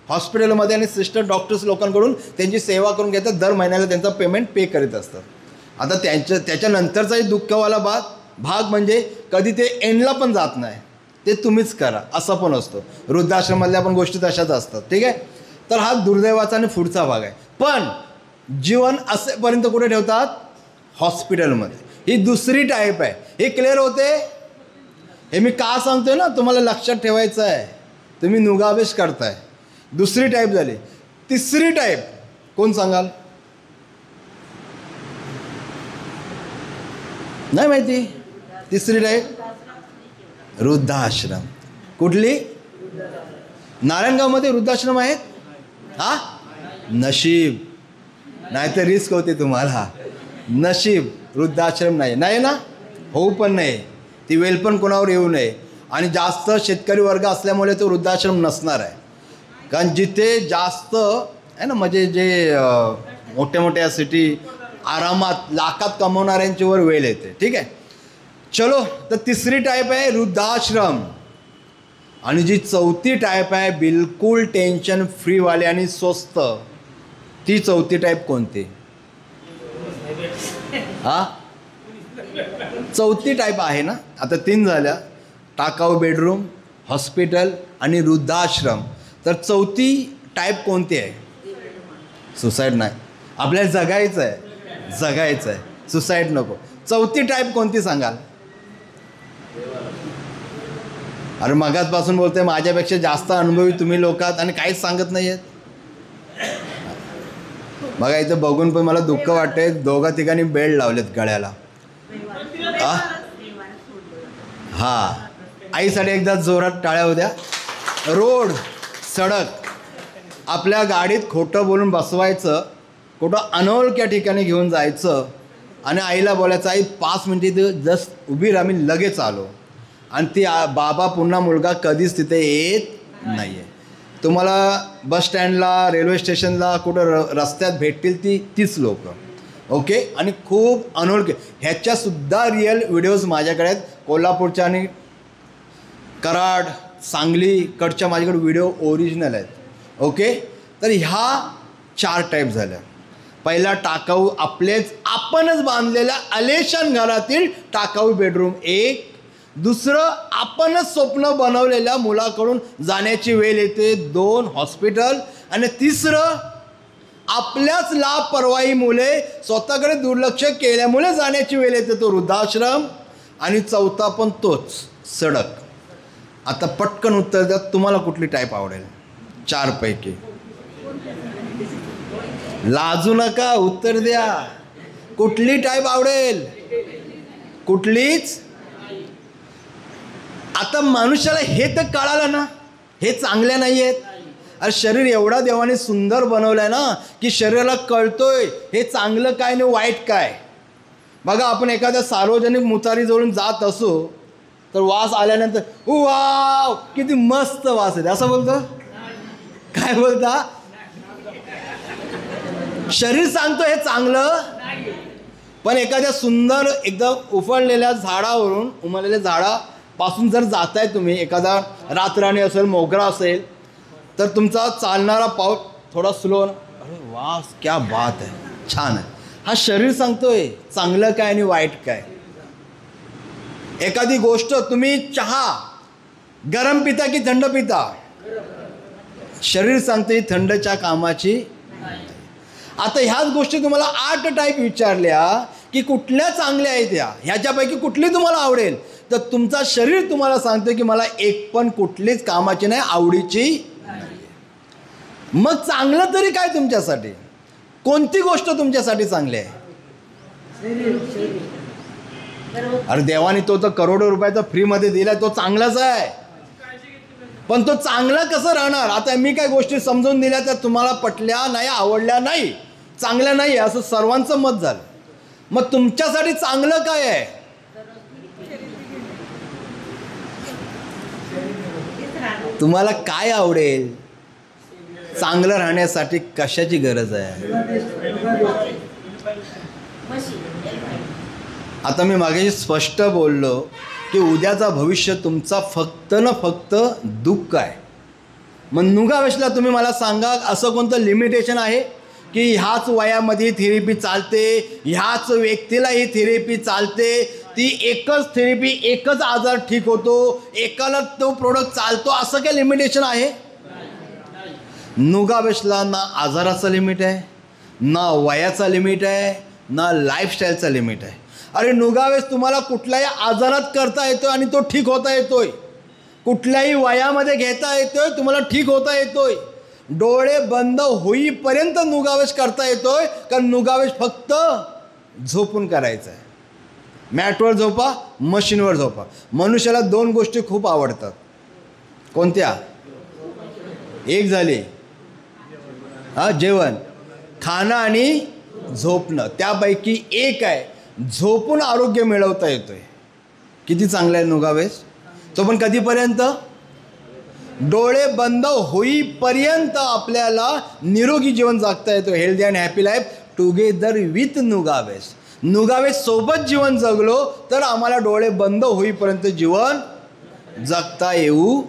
हॉस्पिटलमध्ये, आणि सिस्टर डॉक्टर्स लोकांकडून त्यांची सेवा करून घेतात. दर महिन्याला त्यांचा पेमेंट पे करीत असतात. आता त्याच्यानंतरचाही दुःखवाला भाग म्हणजे कधी ते एंडला पण जात नाही, ते तुम्हीच करा असं पण असतो. वृद्धाश्रमातल्या पण गोष्टी तशाच असतात. ठीक आहे. तर हा दुर्दैवाचा आणि पुढचा भाग आहे. पण जीवन असेपर्यंत कुठे ठेवतात? हॉस्पिटलमध्ये. ही दुसरी टाईप आहे. हे क्लिअर होते? हे मी का सांगतोय ना, तुम्हाला लक्षात ठेवायचं आहे. तुम्ही नुगाबेश करताय. दुसरी टाईप झाली. तिसरी टाईप कोण सांगाल? नाही माहिती? तिसरी टाईप वृद्धाश्रम. कुठली? नारायणगावमध्ये वृद्धाश्रम आहेत? हा, नशीब. नाही तर रिस्क होते तुम्हाला. नशीब वृद्धाश्रम नाही ना, होऊ पण नाही. ती वेल पण कोणावर येऊ नये. आणि जास्त शेतकरी वर्ग असल्यामुळे तो वृद्धाश्रम नसणार आहे. कारण जिथे जास्त आहे ना, म्हणजे जे मोठ्या मोठ्या सिटी आरामात लाखात कमवणाऱ्यांच्यावर वेळ येते. ठीक आहे. चलो, तर तिसरी टाईप आहे वृद्धाश्रम. आणि जी चौथी टाईप आहे बिलकुल टेन्शन फ्रीवाले आणि स्वस्त, ती चौथी टाईप कोणती? हा, चौथी टाईप आहे ना. आता 3 झाल्या: टाकाऊ बेडरूम, हॉस्पिटल आणि वृद्धाश्रम. तर चौथी टाईप कोणती आहे? सुसाईड नाही. आपल्याला जगायचं आहे. सुसाईड नको. चौथी टाईप कोणती सांगाल? अरे मगाचपासून बोलतोय, माझ्यापेक्षा जास्त अनुभवी तुम्ही लोक आहात आणि काहीच सांगत नाही आहेत. बघा इथं बघून पण मला दुःख वाटतंय. 2-3 बेल्ट लावलेत गळ्याला. हा, आईसाठी एकदा जोरात टाळ्या होत्या. रोड, सडक, आपल्या गाडीत खोटं बोलून बसवायचं, कुठं अनोळख्या ठिकाणी घेऊन जायचं आणि आईला बोलायचं, आई 5 मिनिटे जस्ट उभी राहा, मी लगेच आलो. आणि ती बाबा पुन्हा मुलगा कधीच तिथे येत नाही आहे. तुम्हाला बस स्टँडला, रेल्वे स्टेशनला, कुठं रस्त्यात भेटतील तीच लोकं. ओके. आणि खूप अनोळखी. ह्याच्यासुद्धा रिअल व्हिडिओज माझ्याकडे आहेत. कोल्हापूरच्या आणि कराड, सांगलीकडच्या माझ्याकडे व्हिडिओ ओरिजिनल आहेत. ओके. तर ह्या 4 टाईप झाल्या. पहिला टाकाऊ, आपणच बांधलेल्या आलेशान घरातील टाकाऊ बेडरूम 1. दुसरं, आपणच स्वप्न बनवलेल्या मुलाकडून जाण्याची वेळ येते 2, हॉस्पिटल. आणि तिसरं, आपल्याच लापरवाहीमुळे स्वतःकडे दुर्लक्ष केल्यामुळे जाण्याची वेळ येते, तो वृद्धाश्रम. आणि चौथा पण तोच, सडक. आता पटकन उत्तर द्या, तुम्हाला कुठली टाईप आवडेल 4 पैकी? लाजू नका, उत्तर द्या. कुठली टाईप आवडेल? कुठलीच? आता मनुष्याला हे तर कळालं ना, हे चांगल्या नाही आहेत. अरे शरीर एवढा देवाने सुंदर बनवलं आहे ना, की शरीराला कळतोय हे चांगलं काय आणि वाईट काय. बघा, आपण एखाद्या सार्वजनिक मुतारीजवळून जात असो तर वास आल्यानंतर वाव किती मस्त वास आहे असं बोलतो. काय बोलता? शरीर सांगतो हे चांगलं. पण एखाद्या सुंदर एकदम उफळलेल्या झाडावरून, उमललेल्या झाडापासून जर जाताय तुम्ही, एखादा रातराणी असेल, मोगरा असेल, तर तुमचा चालणारा पाऊल थोडा स्लो, अरे वाह क्या बात आहे, छान आहे. हा शरीर सांगतोय चांगलं काय आणि वाईट काय. एखादी गोष्ट, तुम्ही चहा गरम पिता की थंड पिता, शरीर सांगते थंडच्या कामाची. आता ह्याच गोष्टी तुम्हाला 8 टाईप विचारल्या की कुठल्या चांगल्या आहेत, ह्याच्यापैकी कुठली तुम्हाला आवडेल, तर तुमचा शरीर तुम्हाला सांगतो की मला एक पण कुठलीच कामाची नाही, आवडीची. मग चांगलं तरी काय तुमच्यासाठी? कोणती गोष्ट तुमच्यासाठी चांगली आहे? अरे देवाने तो तर करोडो रुपयाचा फ्रीमध्ये दिलाय, तो चांगलाच आहे. पण तो चांगला कसं राहणार? आता मी काय गोष्टी समजून दिल्या त्या तुम्हाला पटल्या नाही, आवडल्या नाही, चांगल्या नाही असं सर्वांचं मत झालं. मग तुमच्यासाठी चांगलं काय आहे? तुम्हाला काय आवडेल? चांगलं राहण्यासाठी कशाची गरज आहे? आता मी मागे स्पष्ट बोललो की उद्याचा भविष्य तुमचा फक्त न फक्त दुःख आहे. मग नुगावेशला तुम्ही मला सांगा असं कोणतं लिमिटेशन आहे की ह्याच वयामध्ये थेरपी चालते, ह्याच व्यक्तीला ही थेरपी चालते, ती एकच थेरपी एकच आजार ठीक होतो, एकाला तो प्रोडक्ट चालतो, असं काय लिमिटेशन आहे? नुगावेशला ना आजाराचं लिमिट आहे, ना वयाचा लिमिट आहे, ना लाईफस्टाईलचा लिमिट आहे. अरे नुगावेश तुम्हाला कुठल्याही आजारात करता येतोय आणि तो ठीक होता येतोय, कुठल्याही वयामध्ये घेता येतोय, तुम्हाला ठीक होता येतोय. डोळे बंद होईपर्यंत नुगावेश करता येतोय, कारण नुगावेश फक्त झोपून करायचं आहे. मॅटवर झोपा, मशीनवर झोपा. मनुष्याला दोन गोष्टी खूप आवडतात. कोणत्या? एक झाली जेवण, खाणं आणि झोपणं. त्यापैकी एक आहे झोपून आरोग्य मिळवता येतोय. किती चांगलं आहे नुगावेश. तो पण कधीपर्यंत? डोळे बंद होईपर्यंत आपल्याला निरोगी जीवन जगता येतो. Healthy and happy life together with नुगावेश. नुगावेश सोबत जीवन जगलो तर आम्हाला डोळे बंद होईपर्यंत जीवन जगता येऊ.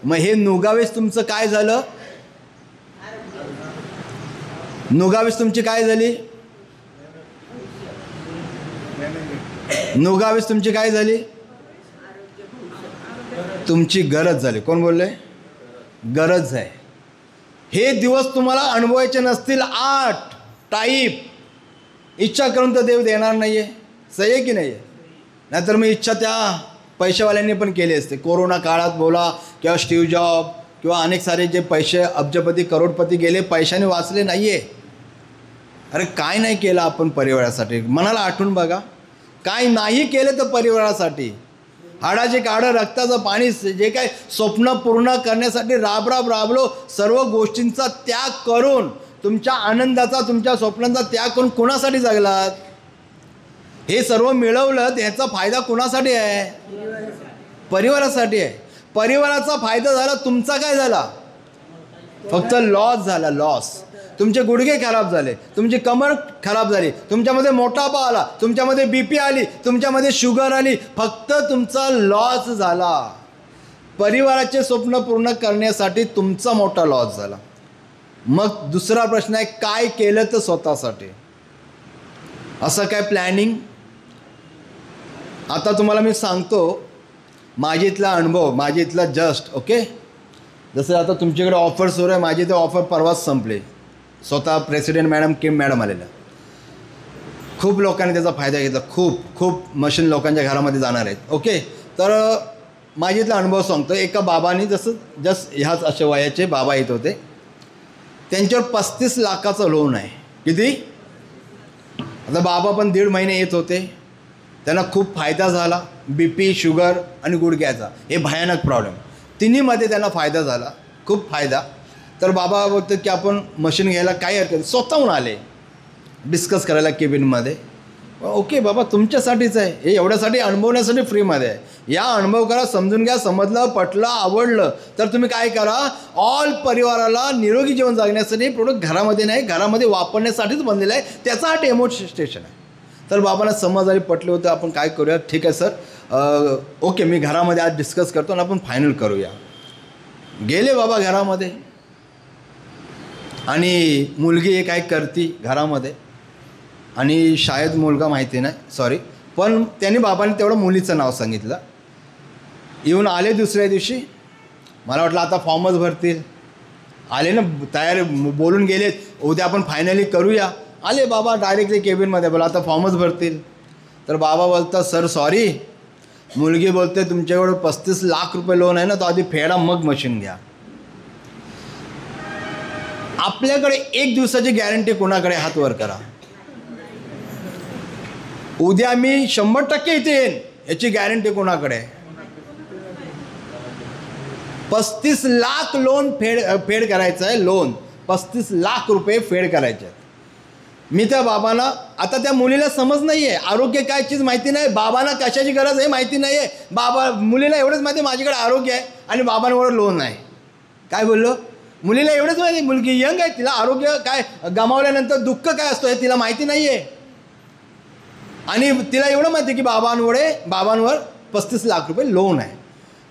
मग हे नुगावेश तुमचं काय झालं? नुगावेश तुमची काय झाली? नुगावेश तुमची काय झाली? तुमची गरज झाली. कोण बोलले? गरज आहे. हे दिवस तुम्हाला अनुभवायचे नसतील 8 टाईप. इच्छा करून तर देव देणार नाही आहे. सही आहे की नाही आहे? नाहीतर मी इच्छा त्या पैशावाल्यांनी पण केली असते. कोरोना काळात बोला किंवा स्टीव जॉब किंवा अनेक सारे जे पैसे अब्जपती करोडपती गेले, पैशाने वाचले नाही आहे. अरे काय नाही केलं आपण परिवारासाठी? मनाला आठवून बघा. काय नाही केलं तर परिवारासाठी. हाडाचे काढं, रक्ताचं पाणी, जे काय स्वप्न पूर्ण करण्यासाठी राबलो. सर्व गोष्टींचा त्याग करून, तुमच्या आनंदाचा, तुमच्या स्वप्नांचा त्याग करून कुणासाठी जगलात? हे सर्व मिळवलं त्याचा फायदा कुणासाठी आहे? परिवारासाठी आहे. परिवाराचा फायदा झाला, तुमचा काय झाला? फक्त लॉस झाला. लॉस. तुमचे गुडघे खराब झाले, तुमची कमर खराब झाली, तुमच्यामध्ये मोटापा आला, तुमच्यामध्ये BP आली, तुमच्यामध्ये शुगर आली. फक्त तुमचा लॉस झाला. परिवाराचे स्वप्न पूर्ण करण्यासाठी तुमचा मोठा लॉस झाला. मग दुसरा प्रश्न आहे, काय केलं तर स्वतःसाठी? असं काय प्लॅनिंग? आता तुम्हाला मी सांगतो माझी इथला अनुभव, माझी इथला जस्ट ओके. जसं आता तुमच्याकडे ऑफर सुरू आहे, माझी ते ऑफर परवाच संपले. स्वतः प्रेसिडेंट मॅडम किम मॅडम आलेल्या. खूप लोकांनी त्याचा फायदा घेतला. खूप मशीन लोकांच्या घरामध्ये जाणार आहेत. ओके. तर माझी इथला अनुभव सांगतो. एका बाबांनी जस्ट ह्याच अशा वयाचे बाबा येत होते, त्यांच्यावर 35 लाखाचं लोन आहे. किती? आता बाबा पण 1.5 महिने येत होते, त्यांना खूप फायदा झाला. BP, शुगर आणि गुडघ्याचा हे भयानक प्रॉब्लेम, तिन्हीमध्ये त्यांना फायदा झाला, खूप फायदा. तर बाबा बोलतात की आपण मशीन घ्यायला काय हरकत. स्वतःहून आले डिस्कस करायला केबिनमध्ये. ओके बाबा तुमच्यासाठीच आहे हे, एवढ्यासाठी अनुभवण्यासाठी फ्रीमध्ये आहे. या अनुभव करा, समजून घ्या, समजलं, पटलं, आवडलं तर तुम्ही काय करा, ऑल परिवाराला निरोगी जीवन जगण्यासाठी प्रोडक्ट घरामध्ये नाही, घरामध्ये वापरण्यासाठीच बनलेलं आहे. त्याचा हा डेमॉन्स्ट्रेशन आहे. तर बाबांना समज आली, पटले होतं, आपण काय करूया, ठीक आहे सर, ओके मी घरामध्ये आज डिस्कस करतो आणि आपण फायनल करूया. गेले बाबा घरामध्ये आणि मुलगी एक काय करती घरामध्ये, आणि शाळेत मुलगा माहिती नाही, सॉरी, पण त्यांनी बाबांनी तेवढं मुलीचं नाव सांगितलं. येऊन आले दुसऱ्या दिवशी. मला वाटलं आता फॉर्मच भरतील. आले ना, तयार बोलून गेलेत, उद्या आपण फायनली करूया. आले बाबा डायरेक्टली केबिनमध्ये, बोला आता फॉर्मच भरतील. तर बाबा बोलतात सर सॉरी, मुलगी बोलते तुमच्याकडे 35 लाख रुपये लोन आहे ना, तो आधी फेडा मग मशीन घ्या. आपल्याकडे 1 दिवसाची गॅरंटी कोणाकडे? हात वर करा. उद्या मी 100% इथे येईन याची गॅरंटी कोणाकडे? 35 लाख लोन फेड करायचं आहे. लोन 35 लाख रुपये फेड करायचे आहेत. मी त्या बाबांना, आता त्या मुलीला समज नाही आहे आरोग्य काय चीज माहिती नाही, बाबांना कशाची गरज आहे माहिती नाही आहे. मुलीला एवढंच माहिती आहे माझ्याकडे आरोग्य आहे आणि बाबांवर लोन आहे. काय बोललो? मुलीला एवढंच माहिती, मुलगी यंग आहे, तिला आरोग्य काय गमावल्यानंतर दुःख काय असतो हे तिला माहिती नाही आहे. आणि तिला एवढं माहिती आहे की बाबांवर 35 लाख रुपये लोन आहे.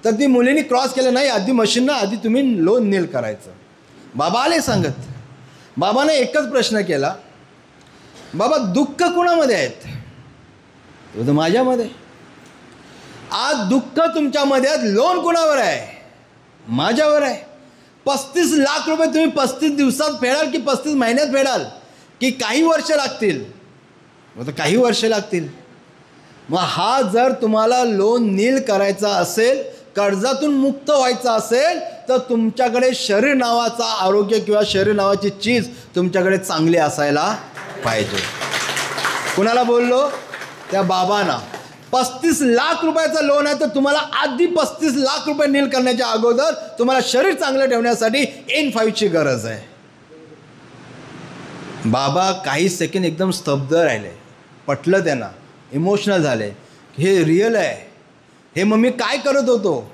तर ती मुलीने क्रॉस केलं नाही, आधी मशीननं आधी तुम्ही लोन नील करायचं. बाबा आले सांगत. बाबाने एकच प्रश्न केला, बाबा दुःख कुणामध्ये आहेत? तो माझ्यामध्ये. आज दुःख तुमच्यामध्ये आहेत, लोन कुणावर आहे? माझ्यावर आहे. 35 लाख रुपये तुम्ही 35 दिवसात फेडाल की 35 महिन्यात फेडाल की काही वर्ष लागतील? मग काही वर्ष लागतील. मग हा जर तुम्हाला लोन नील करायचा असेल, कर्जातून मुक्त व्हायचं असेल, तर तुमच्याकडे शरीर नावाचा आरोग्य किंवा शरीर नावाची चीज तुमच्याकडे चांगली असायला पाहिजे. कुणाला बोललो? त्या बाबांना. 35 लाख रुपयाचा लोन आहे, तर तुम्हाला आधी 35 लाख रुपये नील करण्याच्या अगोदर तुम्हाला शरीर चांगलं ठेवण्यासाठी N5ची गरज आहे. बाबा काही सेकंड एकदम स्तब्ध राहिले, पटलं त्यांना, इमोशनल झाले. हे रिअल आहे, हे मग मी काय करत होतो.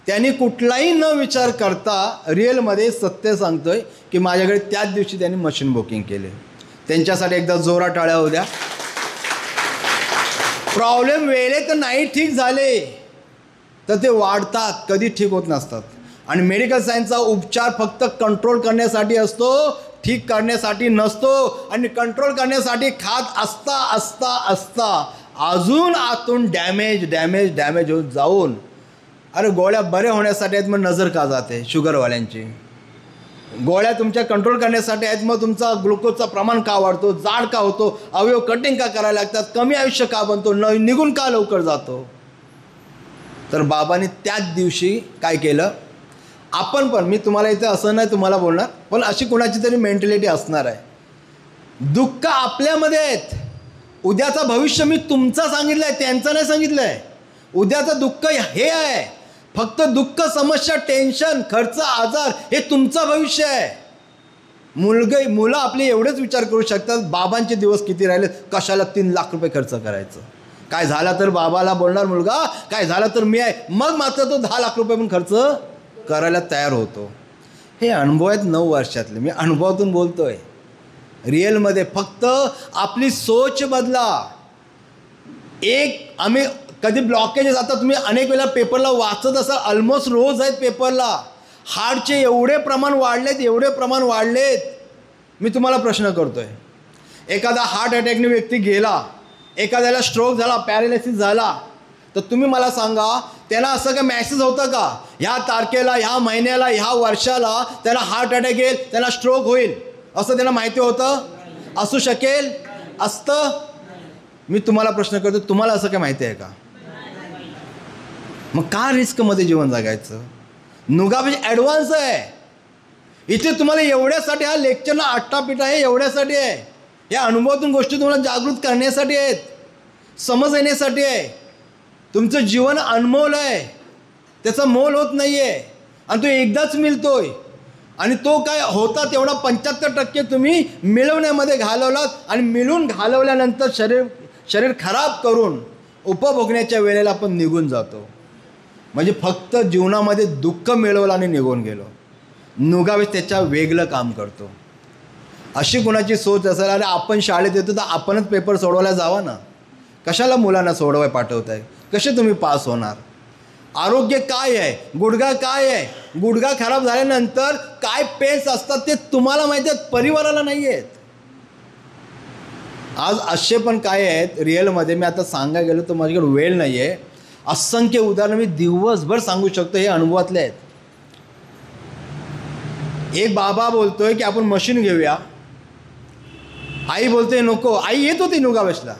त्यांनी कुठलाही न विचार करता रिअलमध्ये सत्य सांगतोय की माझ्याकडे त्याच दिवशी त्यांनी मशीन बुकिंग केले. त्यांच्यासाठी एकदा जोरात टाळ्या होऊ द्या. प्रॉब्लेम वेळेत नाही ठीक झाले तर ते वाढतात, कधी ठीक होत नसतात. आणि मेडिकल सायन्सचा उपचार फक्त कंट्रोल करण्यासाठी असतो, ठीक करण्यासाठी नसतो. आणि कंट्रोल करण्यासाठी खात असता अजून आतून डॅमेज होत जाऊन, अरे गोळ्या बऱ्या होण्यासाठी आहेत, मग नजर का जाते शुगरवाल्यांची. गोळ्या तुमच्या कंट्रोल करण्यासाठी आहेत, मग तुमचा ग्लुकोजचं प्रमाण का वाढतो, जाड का होतो, अवयव कटिंग का करायला लागतात, कमी आयुष्य का बनतो, निघून का लवकर जातो. तर बाबांनी त्याच दिवशी काय केलं. आपण पण, मी तुम्हाला इथे असं नाही तुम्हाला बोलणार, पण अशी कोणाची तरी मेंटॅलिटी असणार आहे. दुःख आपल्यामध्ये आहेत. उद्याचं भविष्य मी तुमचं सांगितलं आहे, त्यांचं नाही सांगितलं आहे. उद्याचं दुःख हे आहे. फक्त दुःख, समस्या, टेन्शन, खर्च, आजार हे तुमचं भविष्य आहे. मुलं आपले एवढेच विचार करू शकतात, बाबांचे दिवस किती राहिले, कशाला 3 लाख रुपये खर्च करायचं, काय झालं तर बाबाला बोलणार मुलगा, काय झालं तर मी आहे. मग मात्र तो 10 लाख रुपये पण खर्च करायला तयार होतो. हे अनुभव आहेत 9 वर्षातले, मी अनुभवातून बोलतोय. रिअलमध्ये फक्त आपली सोच बदला. आम्ही कधी ब्लॉकेजेस, आता तुम्ही अनेक वेळा पेपरला वाचत असाल, ऑलमोस्ट रोज आहेत पेपरला, हार्टचे एवढे प्रमाण वाढलेत. मी तुम्हाला प्रश्न करतोय, एखादा हार्ट अटॅकने व्यक्ती गेला, एखाद्याला स्ट्रोक झाला, पॅरालिसिस झाला, तर तुम्ही मला सांगा त्याला असं काय मॅसेज होतं का, ह्या तारखेला, ह्या महिन्याला, ह्या वर्षाला त्याला हार्ट अटॅक येईल, त्याला स्ट्रोक होईल, असं त्यांना माहिती होतं? असू शकेल? असतं? मी तुम्हाला प्रश्न करतो, तुम्हाला असं काय माहिती आहे का? मग का रिस्कमध्ये जीवन जगायचं? नुगाबेज ॲडव्हान्स आहे. इथे तुम्हाला एवढ्यासाठी हा लेक्चरला आट्टापिटा आहे, एवढ्यासाठी आहे. या अनुभवातून गोष्टी तुम्हाला जागृत करण्यासाठी आहेत, समज येण्यासाठी आहे. तुमचं जीवन अनमोल आहे, त्याचा मोल होत नाही आहे, आणि तो एकदाच मिळतोय. आणि तो काय होता तेवढा 75% तुम्ही मिळवण्यामध्ये घालवलात, आणि मिळून घालवल्यानंतर शरीर खराब करून उपभोगण्याच्या वेळेला आपण निघून जातो. म्हणजे फक्त जीवनामध्ये दुःख मिळवलं आणि निघून गेलो. नुगावे त्याच्या वेगळं काम करतो. अशी कुणाची सोच असेल, अरे आपण शाळेत येतो तर आपणच पेपर सोडवायला जावा ना, कशाला मुलांना सोडवाय पाठवताय, कसे तुम्ही पास होणार? आरोग्य काय आहे, गुडघा काय आहे, गुडघा खराब झाल्यानंतर काय पेन्स असतात ते तुम्हाला माहिती आहेत, परिवाराला नाही आहेत. आज असे पण काय आहेत रिअलमध्ये, मी आता सांगायला गेलो तर माझ्याकडे वेळ नाही आहे. असंख्य उदाहरणं मी दिवसभर सांगू शकतो, हे अनुभवातले आहेत. एक बाबा बोलतोय की आपण मशीन घेऊया, आई बोलते नको. आई येत होती नुगावेशला,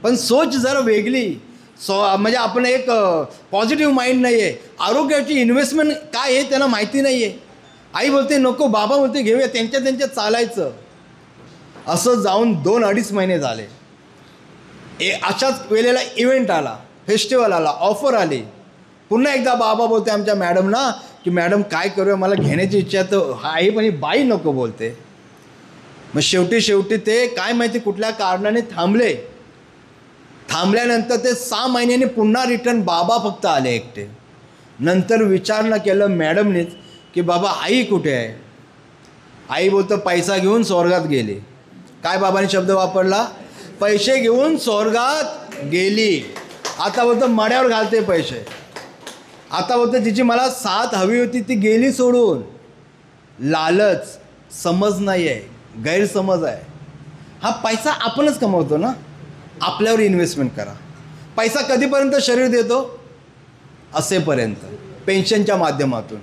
पण सोच जरा वेगळी. म्हणजे आपण एक पॉझिटिव्ह माइंड नाही आहे. आरोग्याची इन्व्हेस्टमेंट काय आहे त्यांना माहिती नाही आहे. आई बोलते नको, बाबा बोलते घेऊया, त्यांच्या चालायचं. असं जाऊन 2-2.5 महिने झाले. अशाच वेळेला इव्हेंट आला, फेस्टिवल आला, ऑफर आली. पुन्हा एकदा बाबा बोलते आमच्या मॅडमना की मॅडम काय करूया, मला घेण्याची इच्छा आहे, तर आई पण ही बाई नको बोलते. मग शेवटी ते काय माहिती कुठल्या कारणाने थांबल्यानंतर ते 6 महिन्यांनी पुन्हा रिटर्न बाबा फक्त आले एकटे. नंतर विचारणा केलं मॅडमनीच की बाबा आई कुठे आहे. आई बोलतं पैसा घेऊन स्वर्गात गेली. काय बाबांनी शब्द वापरला, पैसे घेऊन स्वर्गात गेली. आता बोलतं मड्यावर घालते पैसे. आता बोलतं जिची मला साथ हवी होती ती गेली सोडून. लालच समज नाही आहे, गैरसमज आहे. हा पैसा आपणच कमवतो ना, आपल्यावर इन्व्हेस्टमेंट करा. पैसा कधीपर्यंत शरीर देतो, असेपर्यंत. पेन्शनच्या माध्यमातून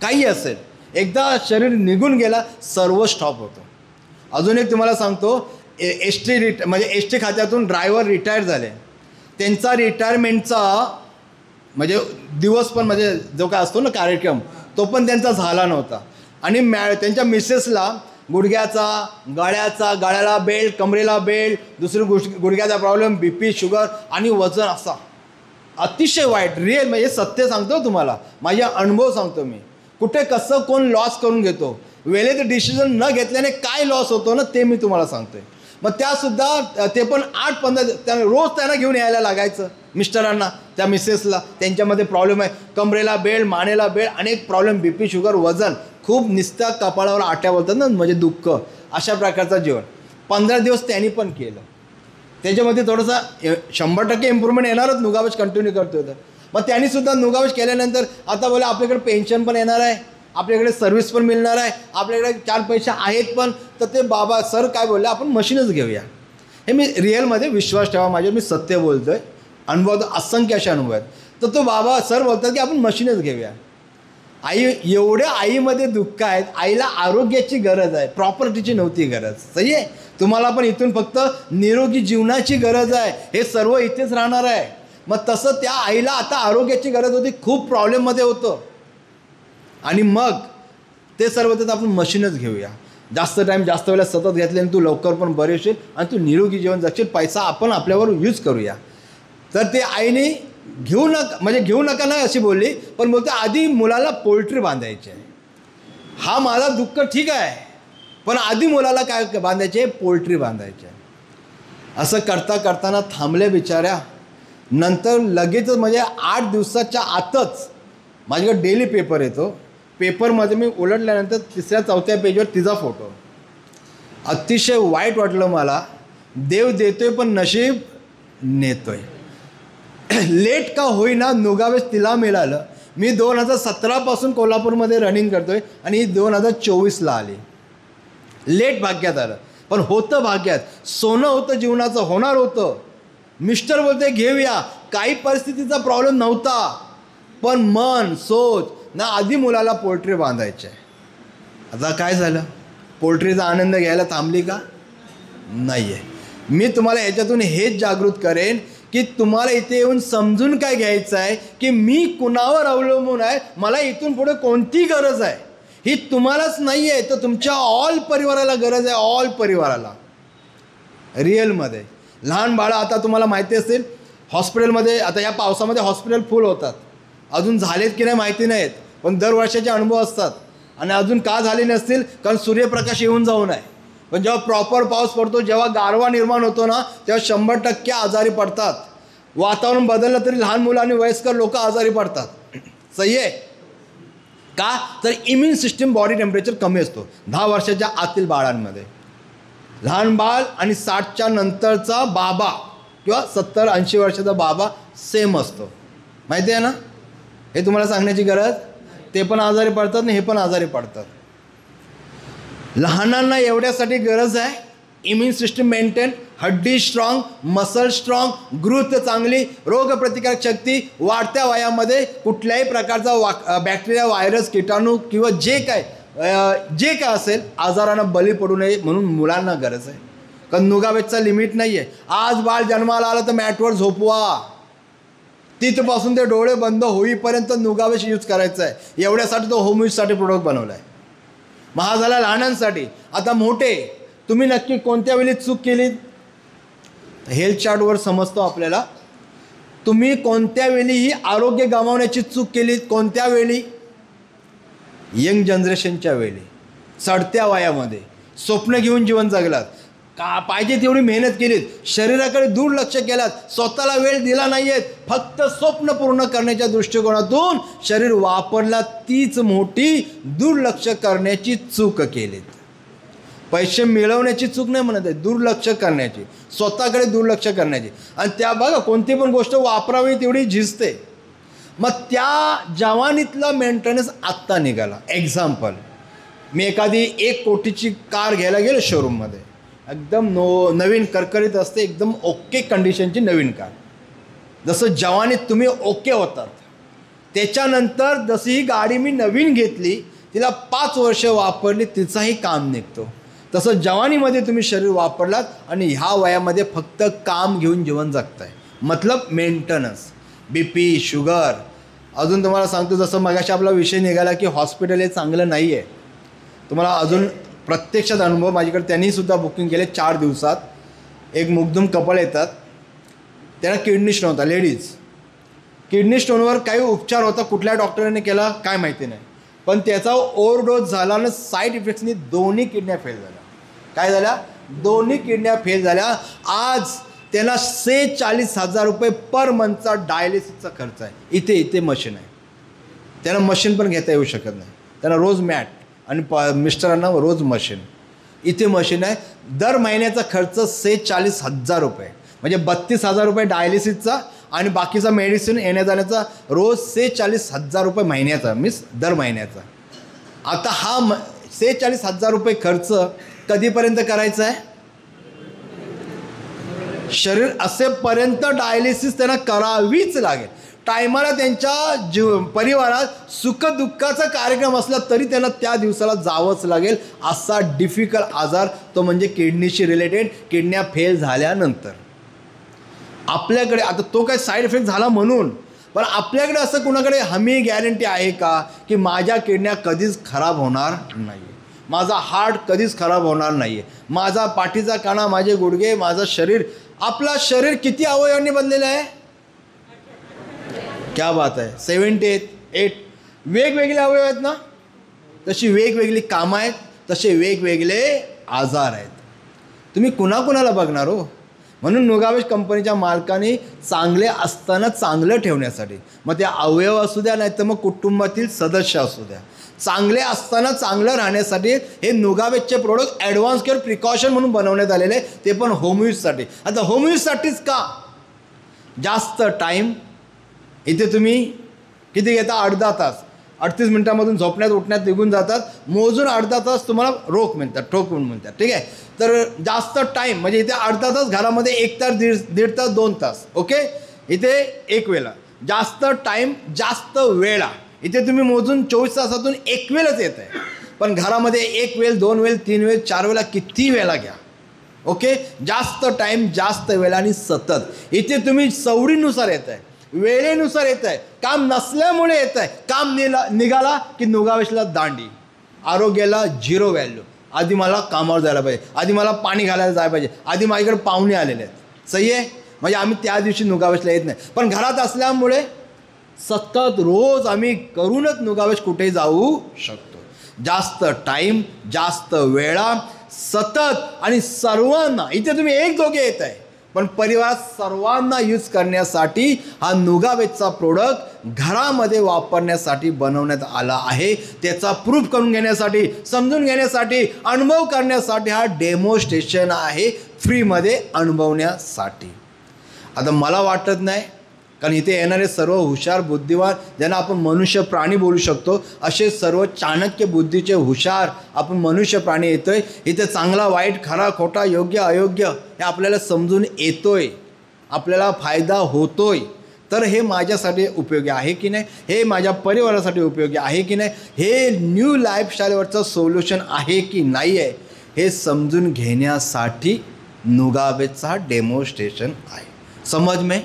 काही असेल, एकदा शरीर निघून गेला सर्व स्टॉप होतो. अजून एक तुम्हाला सांगतो, एस टी खात्यातून ड्रायव्हर रिटायर झाले. त्यांचा रिटायरमेंटचा म्हणजे दिवस पण म्हणजे जो काय असतो ना कार्यक्रम, तो पण त्यांचा झाला नव्हता. आणि त्यांच्या मिसेसला गुडघ्याचा, गळ्याला बेल्ट, कमरेला बेल्ट, दुसरी गुडघ्याचा प्रॉब्लेम, BP, शुगर आणि वजन असा अतिशय वाईट. रिअल म्हणजे सत्य सांगतो तुम्हाला, माझा अनुभव सांगतो मी. कुठे कसं कोण लॉस करून घेतो, वेळेत डिसिजन न घेतल्याने काय लॉस होतो ना ते मी तुम्हाला सांगतोय. मग त्यासुद्धा ते पण 8-15 रोज त्यांना घेऊन यायला लागायचं मिस्टरांना, त्या मिसेसला. त्यांच्यामध्ये प्रॉब्लेम आहे, कमरेला बेल्ट, मानेला बेल्ट, अनेक प्रॉब्लेम, BP, शुगर, वजन, खूप निस्त्या कपाळावर आट्या बोलतात ना, म्हणजे दुःख, अशा प्रकारचं जीवन 15 दिवस त्यांनी पण केलं. त्याच्यामध्ये थोडंसं 100% इम्प्रूव्हमेंट येणारच, नुगावेश कंटिन्यू करतो होतं. मग त्यांनीसुद्धा नुगावेश केल्यानंतर आता बोला आपल्याकडे पेन्शन पण येणार आहे, आपल्याकडे सर्व्हिस पण मिळणार आहे, आपल्याकडे 4 पैसे आहेत पण. तर ते बाबा सर काय बोलले, आपण मशीनच घेऊया. हे मी रिअलमध्ये विश्वास ठेवा माझ्यावर, मी सत्य बोलतो आहे. अनुभव असंख्य असे अनुभव आहेत. तर तो बाबा सर बोलतात की आपण मशीनच घेऊया. आई एवढ्या आईमध्ये दुःख आहेत, आईला आरोग्याची गरज आहे, प्रॉपर्टीची नव्हती गरज. सही आहे. तुम्हाला पण इथून फक्त निरोगी जीवनाची गरज आहे, हे सर्व इथेच राहणार आहे. मग तसं त्या आईला आता आरोग्याची गरज होती, खूप प्रॉब्लेममध्ये होतं. आणि मग ते सर्व तर आपण मशीनच घेऊया. जास्त टाईम जास्त वेळेला सतत घेतल्याने तू लवकर पण बरे होशील आणि तू निरोगी जीवन जगशील. पैसा आपण आपल्यावर यूज करूया. तर ते आईने घेऊ नका नाही अशी बोलली, पण बोलते आधी मुलाला पोल्ट्री बांधायची आहे. हा माझा दुःख ठीक आहे, पण आधी मुलाला काय बांधायचे, पोल्ट्री बांधायची आहे. असं करताना थांबले बिचाऱ्या. नंतर लगेचच म्हणजे 8 दिवसाच्या आतच माझ्याकडे डेली पेपर येतो. पेपरमध्ये मी उलटल्यानंतर 3-4 पेजवर तिचा फोटो. अतिशय वाईट वाटलं मला. देव देतोय पण नशीब नेतोय. लेट का होईना नुगावेश तिला मिळालं. मी 2017 कोल्हापूरमध्ये रनिंग करतोय आणि 2024ला आली. लेट भाग्यात आलं, पण होतं भाग्यात. सोनं होतं, जीवनाचं होणार होतं. मिस्टर बोलते घेऊया, काही परिस्थितीचा प्रॉब्लेम नव्हता, पण मन सोच ना आधी मुलाला पोल्ट्री बांधायची आहे. आता काय झालं, पोल्ट्रीचा आनंद घ्यायला थांबली का, नाही आहे. मी तुम्हाला याच्यातून हेच जागृत करेन की तुम्हाला इथे येऊन समजून काय घ्यायचं आहे की मी कुणावर अवलंबून आहे, मला इथून पुढे कोणती गरज आहे. ही तुम्हालाच नाही आहे, तर तुमच्या ऑल परिवाराला गरज आहे, ऑल परिवाराला. रिअलमध्ये लहान बाळं, आता तुम्हाला माहिती असेल हॉस्पिटलमध्ये, आता या पावसामध्ये हॉस्पिटल फुल होतात. अजून झालेत की नाही माहिती नाहीत, पण दरवर्षाचे अनुभव असतात. आणि अजून का झाले नसतील, कारण सूर्यप्रकाश येऊन जाऊ नये. पण जेव्हा प्रॉपर पाऊस पडतो, जेव्हा गारवा निर्माण होतो ना, तेव्हा 100% आजारी पडतात. वातावरण बदललं तरी लहान मुलं आणि वयस्कर लोक आजारी पडतात. सही आहे का, तर इम्युन सिस्टीम बॉडी टेम्परेचर कमी असतो 10 वर्षाच्या आतील बाळांमध्ये. लहान बाळ आणि 60च्या नंतरचा बाबा किंवा 70-80 वर्षाचा बाबा सेम असतो. माहिती आहे ना, हे तुम्हाला सांगण्याची गरज. ते पण आजारी पडतात आणि हे पण आजारी पडतात. लहानांना एवढ्यासाठी गरज आहे, इम्युन सिस्टीम मेंटेन, हड्डी स्ट्रॉंग, मसल स्ट्रॉंग, ग्रोथ चांगली, रोगप्रतिकारक शक्ती, वाढत्या वयामध्ये कुठल्याही प्रकारचा बॅक्टेरिया, व्हायरस, किटाणू किंवा जे काय असेल आजारांना बळी पडू नये म्हणून मुलांना गरज आहे. कारण नुगावेशचा लिमिट नाही आहे. आज बाळ जन्माला आलं तर मॅटवर झोपवा, तिथपासून ते डोळे बंद होईपर्यंत नुगावेश यूज करायचा आहे. एवढ्यासाठी तो होम यूजसाठी प्रोडक्ट बनवला आहे. मग हा झाला लहानांसाठी. आता मोठे, तुम्ही नक्की कोणत्या वेळी चूक केली, हेल्थ चार्टवर समजतो आपल्याला. तुम्ही कोणत्या वेळी ही आरोग्य गमावण्याची चूक केली, कोणत्या वेळी यंग जनरेशनच्या वेळी चढत्या वयामध्ये स्वप्न घेऊन जीवन जगलात, का पाहिजे तेवढी मेहनत केलीत, शरीराकडे दुर्लक्ष केलात, स्वतःला वेळ दिला नाही आहेत, फक्त स्वप्न पूर्ण करण्याच्या दृष्टिकोनातून शरीर वापरला, तीच मोठी दुर्लक्ष करण्याची चूक केलीत. पैसे मिळवण्याची चूक नाही म्हणत आहे, दुर्लक्ष करण्याची, स्वतःकडे दुर्लक्ष करण्याची. आणि त्या बघा कोणती पण गोष्ट वापरावी तेवढी झिजते. मग त्या जवानीतला मेंटेनन्स आत्ता निघाला. एक्झाम्पल, मी एखादी 1 कोटीची कार घ्यायला गेलो शोरूममध्ये, एकदम नवीन करकरीत असते, एकदम ओके कंडिशनची नवीन कार. जसं जवानीत तुम्ही ओके होतात, त्याच्यानंतर जशी ही गाडी मी नवीन घेतली, तिला 5 वर्ष वापरली, तिचाही काम निघतो. तसं जवानीमध्ये तुम्ही शरीर वापरलात आणि ह्या वयामध्ये फक्त काम घेऊन जीवन जगताय, मतलब मेंटेनन्स, BP, शुगर. अजून तुम्हाला सांगतो, जसं मगाशी आपला विषय निघाला की हॉस्पिटल हे चांगलं नाही आहे. तुम्हाला अजून प्रत्यक्षात अनुभव माझ्याकडे, त्यांनीसुद्धा बुकिंग केले 4 दिवसात. एक मुग्धम कपल येतात, त्यांना किडनी स्टोन होता, लेडीज. किडनी स्टोनवर काही उपचार होता, कुठल्या डॉक्टरांनी केला काय माहिती नाही, पण त्याचा ओव्हरडोस झाला आणि साईड इफेक्ट्सनी दोन्ही किडन्या फेल झाल्या. काय झाल्या? दोन्ही किडन्या फेल झाल्या. आज त्यांना 46,000 रुपये पर मंथचा डायलिसिसचा खर्च आहे. इथे मशीन आहे, त्यांना मशीन पण घेता येऊ शकत नाही, त्यांना रोज मॅट आणि मिस्टरांना रोज मशीन. इथे मशीन आहे. दर महिन्याचा खर्च 46,000 रुपये, म्हणजे 32,000 रुपये डायलिसिसचा आणि बाकीचा मेडिसिन येण्या जाण्याचा रोज 46,000 रुपये महिन्याचा, मीन्स दर महिन्याचा. आता हा 46,000 रुपये खर्च कधीपर्यंत करायचा आहे? शरीर असेपर्यंत डायलिसिस त्यांना करावीच लागेल. टायमाला त्यांच्या परिवारात सुखदुःखाचा कार्यक्रम असला तरी त्यांना त्या दिवसाला जावंच लागेल. असा डिफिकल्ट आजार तो म्हणजे किडनीशी रिलेटेड, किडन्या फेल झाल्यानंतर. आपल्याकडे आता तो काय साईड इफेक्ट झाला म्हणून, पण आपल्याकडे असं कुणाकडे हमी गॅरंटी आहे का की माझ्या किडन्या कधीच खराब होणार नाही, माझा हार्ट कधीच खराब होणार नाही, माझा पाठीचा कणा, माझे गुडघे, माझं शरीर. आपला शरीर किती अवयवांनी बनलेलं आहे? क्या बात आहे, 78 वेगवेगळे अवयव आहेत ना, तशी वेगवेगळी कामं आहेत, तसे वेगवेगळे आजार आहेत. तुम्ही कुणाकुणाला बघणार हो? म्हणून नुगावेश कंपनीच्या मालकाने चांगले असताना चांगलं ठेवण्यासाठी, मग ते अवयव असू द्या नाही तर मग कुटुंबातील सदस्य असू द्या, चांगले असताना चांगलं राहण्यासाठी हे नुगावेशचे प्रोडक्ट ॲडव्हान्स केअर प्रिकॉशन म्हणून बनवण्यात आलेले, ते पण होम यूजसाठी. आता होम यूजसाठीच का? जास्त टाईम इथे तुम्ही किती घेता? अर्धा तास, 38 मिनटामधून झोपण्यात उठण्यात निघून जातात, मोजून अर्धा तास तुम्हाला रोख मिळतात, ठोक म्हणून मिळतात. ठीक आहे, तर जास्त टाईम म्हणजे इथे अर्धा तास, घरामध्ये 1 तास, दीड तास, 2 तास. ओके, इथे 1 वेळा. जास्त टाईम जास्त वेळा, इथे तुम्ही मोजून 24 तासातून 1 वेळच येत आहे, पण घरामध्ये 1 वेळ, 2 वेळ, 3 वेळ, 4 वेळा, किती वेळा घ्या. ओके, जास्त टाईम जास्त वेळा आणि सतत. इथे तुम्ही सवडीनुसार येत आहे, वेळेनुसार येत आहे, काम नसल्यामुळे येत आहे. काम निघाला की नुगावेशला दांडी, आरोग्याला 0 व्हॅल्यू. आधी मला कामावर जायला पाहिजे, आधी मला पाणी घालायला जायला पाहिजे, आधी माझ्याकडे पाहुणे आलेले आहेत. सही आहे, म्हणजे आम्ही त्या दिवशी नुगावेशला येत नाही, पण घरात असल्यामुळे सतत रोज आम्ही करूनच नुगावेश कुठेही जाऊ शकतो. जास्त टाईम जास्त वेळा सतत आणि सर्वांना. इथे तुम्ही 1-2 येत आहे, पण परिवारात सर्वांना यूज करण्यासाठी हा नुगावेशचा प्रोडक्ट घरामध्ये वापरण्यासाठी बनवण्यात आला आहे. त्याचा प्रूफ करून घेण्यासाठी, समजून घेण्यासाठी, अनुभव करण्यासाठी हा डेमोस्ट्रेशन आहे, फ्रीमध्ये अनुभवण्यासाठी. आता मला वाटत नाही, कारण इथे येणारे सर्व हुशार बुद्धिवान, ज्यांना आपण मनुष्य प्राणी बोलू शकतो, असे सर्व चाणक्य बुद्धीचे हुशार आपण मनुष्य प्राणी येतो आहे. इथे चांगला वाईट, खरा खोटा, योग्य अयोग्य हे आपल्याला समजून येतोय, आपल्याला फायदा होतोय. तर हे माझ्यासाठी उपयोगी आहे की नाही, हे माझ्या परिवारासाठी उपयोगी आहे की नाही, हे न्यू लाईफस्टाईलवरचं सोल्युशन आहे की नाही आहे, हे समजून घेण्यासाठी नुगावेशचा डेमोस्ट्रेशन आहे. समज में?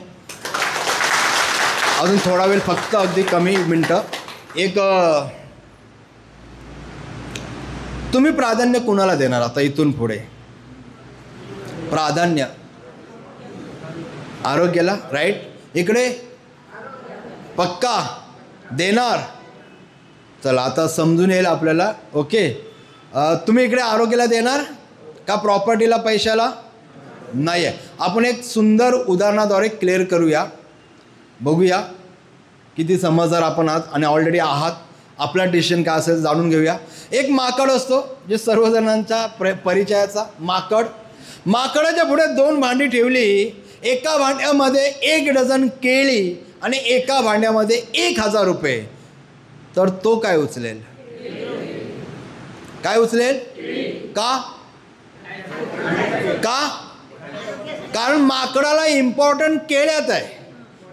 अजून थोडा वेळ, फक्त अगदी कमी मिनटं. एक तुम्ही प्राधान्य कुणाला देणार आता इथून पुढे? प्राधान्य आरोग्याला, राईट? इकडे पक्का देणार. चला आता समजून येईल आपल्याला. ओके, तुम्ही इकडे आरोग्याला देणार का प्रॉपर्टीला, पैशाला? नाही आहे. आपण एक सुंदर उदाहरणाद्वारे क्लिअर करूया, बघूया किती समजदार आपण आहात आणि ऑलरेडी आहात. आपला डिसिशन काय असेल जाणून घेऊया. एक माकड असतो जे सर्वजणांच्या परिचयाचा माकड. माकडाच्या पुढे 2 भांडी ठेवली. एका भांड्यामध्ये 1 डझन केळी आणि एका भांड्यामध्ये 1000 रुपये. तर तो काय उचलेल? काय उचलेल? का? कारण माकडाला इम्पॉर्टंट केळ्यात आहे,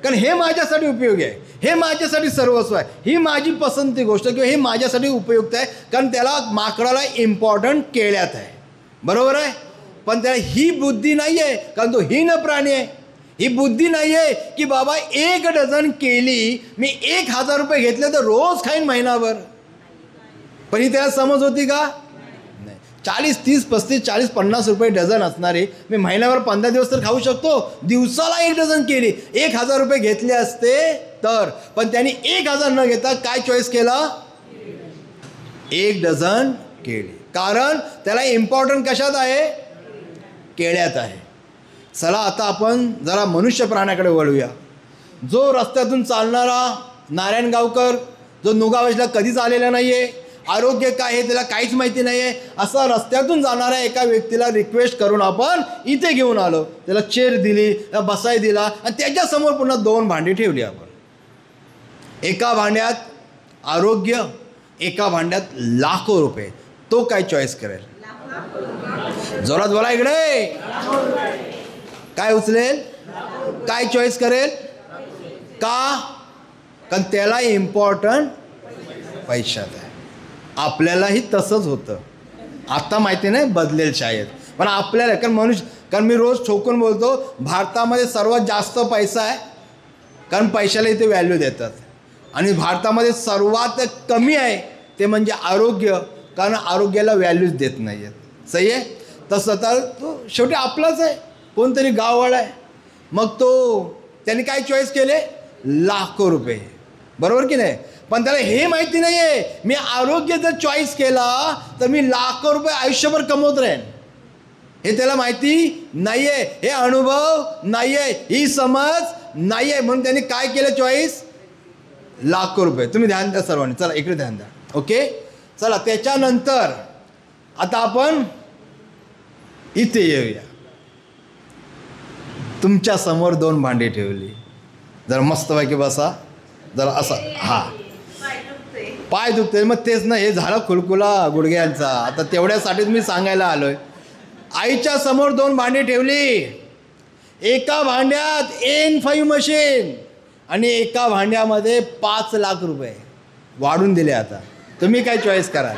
कारण हे माझ्यासाठी उपयोगी आहे, हे माझ्यासाठी सर्वस्व आहे, ही माझी पसंती गोष्ट किंवा हे माझ्यासाठी उपयुक्त आहे, कारण त्याला माकडाला इम्पॉर्टंट केळ्यात आहे. बरोबर आहे. पण त्याला ही बुद्धी नाही आहे, कारण तो हीन प्राणी आहे. ही बुद्धी नाही आहे की बाबा 1 डझन केली मी 1000 रुपये घेतले तर रोज खाईन महिनाभर. पण ही त्याला समज होती का? नाही. 40, 30, 35, 40, 50 रुपये डझन असणारे मी महिन्याभर 15 दिवस तर खाऊ शकतो. दिवसाला 1 डझन केली 1000 रुपये घेतले असते तर. पण त्यांनी 1000 न घेता काय चॉईस केला? 1 डझन केळी. कारण त्याला इम्पॉर्टंट कशात आहे? केळ्यात आहे. चला आता आपण जरा मनुष्य प्राण्याकडे वळूया. जो रस्त्यातून चालणारा नारायण गावकर, जो नुगावेशला कधीच आलेला नाही आहे, आरोग्य काय आहे त्याला काहीच माहिती नाही आहे, असा रस्त्यातून जाणाऱ्या एका व्यक्तीला रिक्वेस्ट करून आपण इथे घेऊन आलो. त्याला चेअर दिली, त्याला बसाय दिला आणि त्याच्यासमोर पुन्हा 2 भांडी ठेवली आपण. एका भांड्यात आरोग्य, एका भांड्यात लाखो रुपये. तो काय चॉईस करेल? जोरात बोला इकडे. काय उचलेल? काय चॉईस करेल? का? कारण त्याला इम्पॉर्टंट पैशात आहे. आपल्यालाही तसंच होतं. आता माहिती नाही, बदलेल शायद, पण आपल्याला कारण मी रोज ठोकून बोलतो भारतामध्ये सर्वात जास्त पैसा आहे, कारण पैशाला इथे व्हॅल्यू देतात. आणि भारतामध्ये सर्वात कमी आहे ते म्हणजे आरोग्य, कारण आरोग्याला व्हॅल्यूज देत नाही आहेत. सही आहे. तसं तर तो शेवटी आपलाच आहे, कोणतरी गाववाला आहे. मग त्यांनी काय चॉईस केले? लाखो रुपये. बरोबर की नाही? पण त्याला हे माहिती नाही आहे मी आरोग्य जर चॉईस केला तर मी लाखो रुपये आयुष्यभर कमवत राहीन. हे त्याला माहिती नाही आहे, हे अनुभव नाही आहे, ही समज नाही आहे. म्हणून त्यांनी काय केलं? चॉईस लाखो रुपये. तुम्ही ध्यान द्या सर्वांनी. चला इकडे ध्यान द्या. ओके, चला त्याच्यानंतर आता आपण इथे येऊया. तुमच्या समोर 2 भांडी ठेवली. जरा मस्तपैकी बसा. जरा असा. हां, पाय दुखते. मग तेच ना, हे झालं खुलखुला गुडघ्यांचा. आता तेवढ्यासाठीच मी सांगायला आलोय. आईच्या समोर 2 भांडी ठेवली. एका भांड्यात N5 मशीन आणि एका भांड्यामध्ये 5 लाख रुपये वाढून दिले. आता तुम्ही काय चॉईस कराल?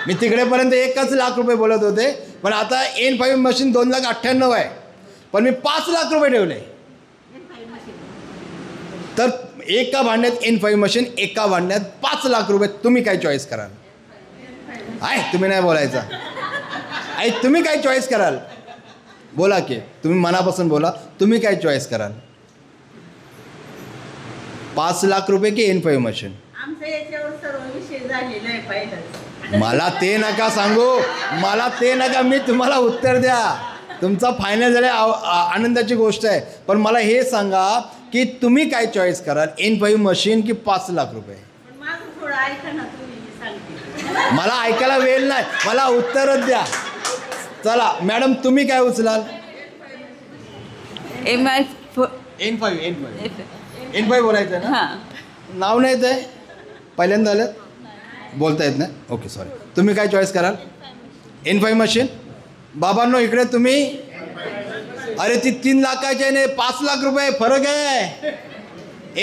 मी तिकडेपर्यंत 1 लाख रुपये बोलत होते, पण आता N5 मशीन 2,98,000 आहे, पण मी 5 लाख रुपये ठेवले. तर एका भांड्यात N5 मशीन, एका भांड्यात 5 लाख रुपये. तुम्ही काय चॉईस कराल? तुम्ही नाही बोलायचं. तुम्ही काय चॉईस कराल? बोला की, तुम्ही मनापासून बोला. तुम्ही काय चॉईस कराल? 5 लाख रुपये की N5 मशीन? आमचा याच्यावर सर्व विषय झालेला आहे पहिलाच. मला ते नका सांगू, मला ते नका. मी तुम्हाला उत्तर द्या. तुमचा फायनल झाला, आनंदाची गोष्ट आहे. पण मला हे सांगा की तुम्ही काय चॉईस कराल? N5 मशीन की 5 लाख रुपये? पण माझं थोडं ऐका ना, तुम्ही सांगते. मला ऐकायला वेळ नाही, मला उत्तरच द्या. चला मॅडम, तुम्ही काय उचलाल? N5 बोलायचं ना? नाव नाही येत आहे? पहिल्यांदा आलं? बोलता येत नाही? Okay, sorry. तुम्ही काय चॉईस कराल? N5 machine. बाबांनो इकडे तुम्ही. अरे ती 3 लाखाची आहे नाही, 5 लाख रुपये फरक आहे.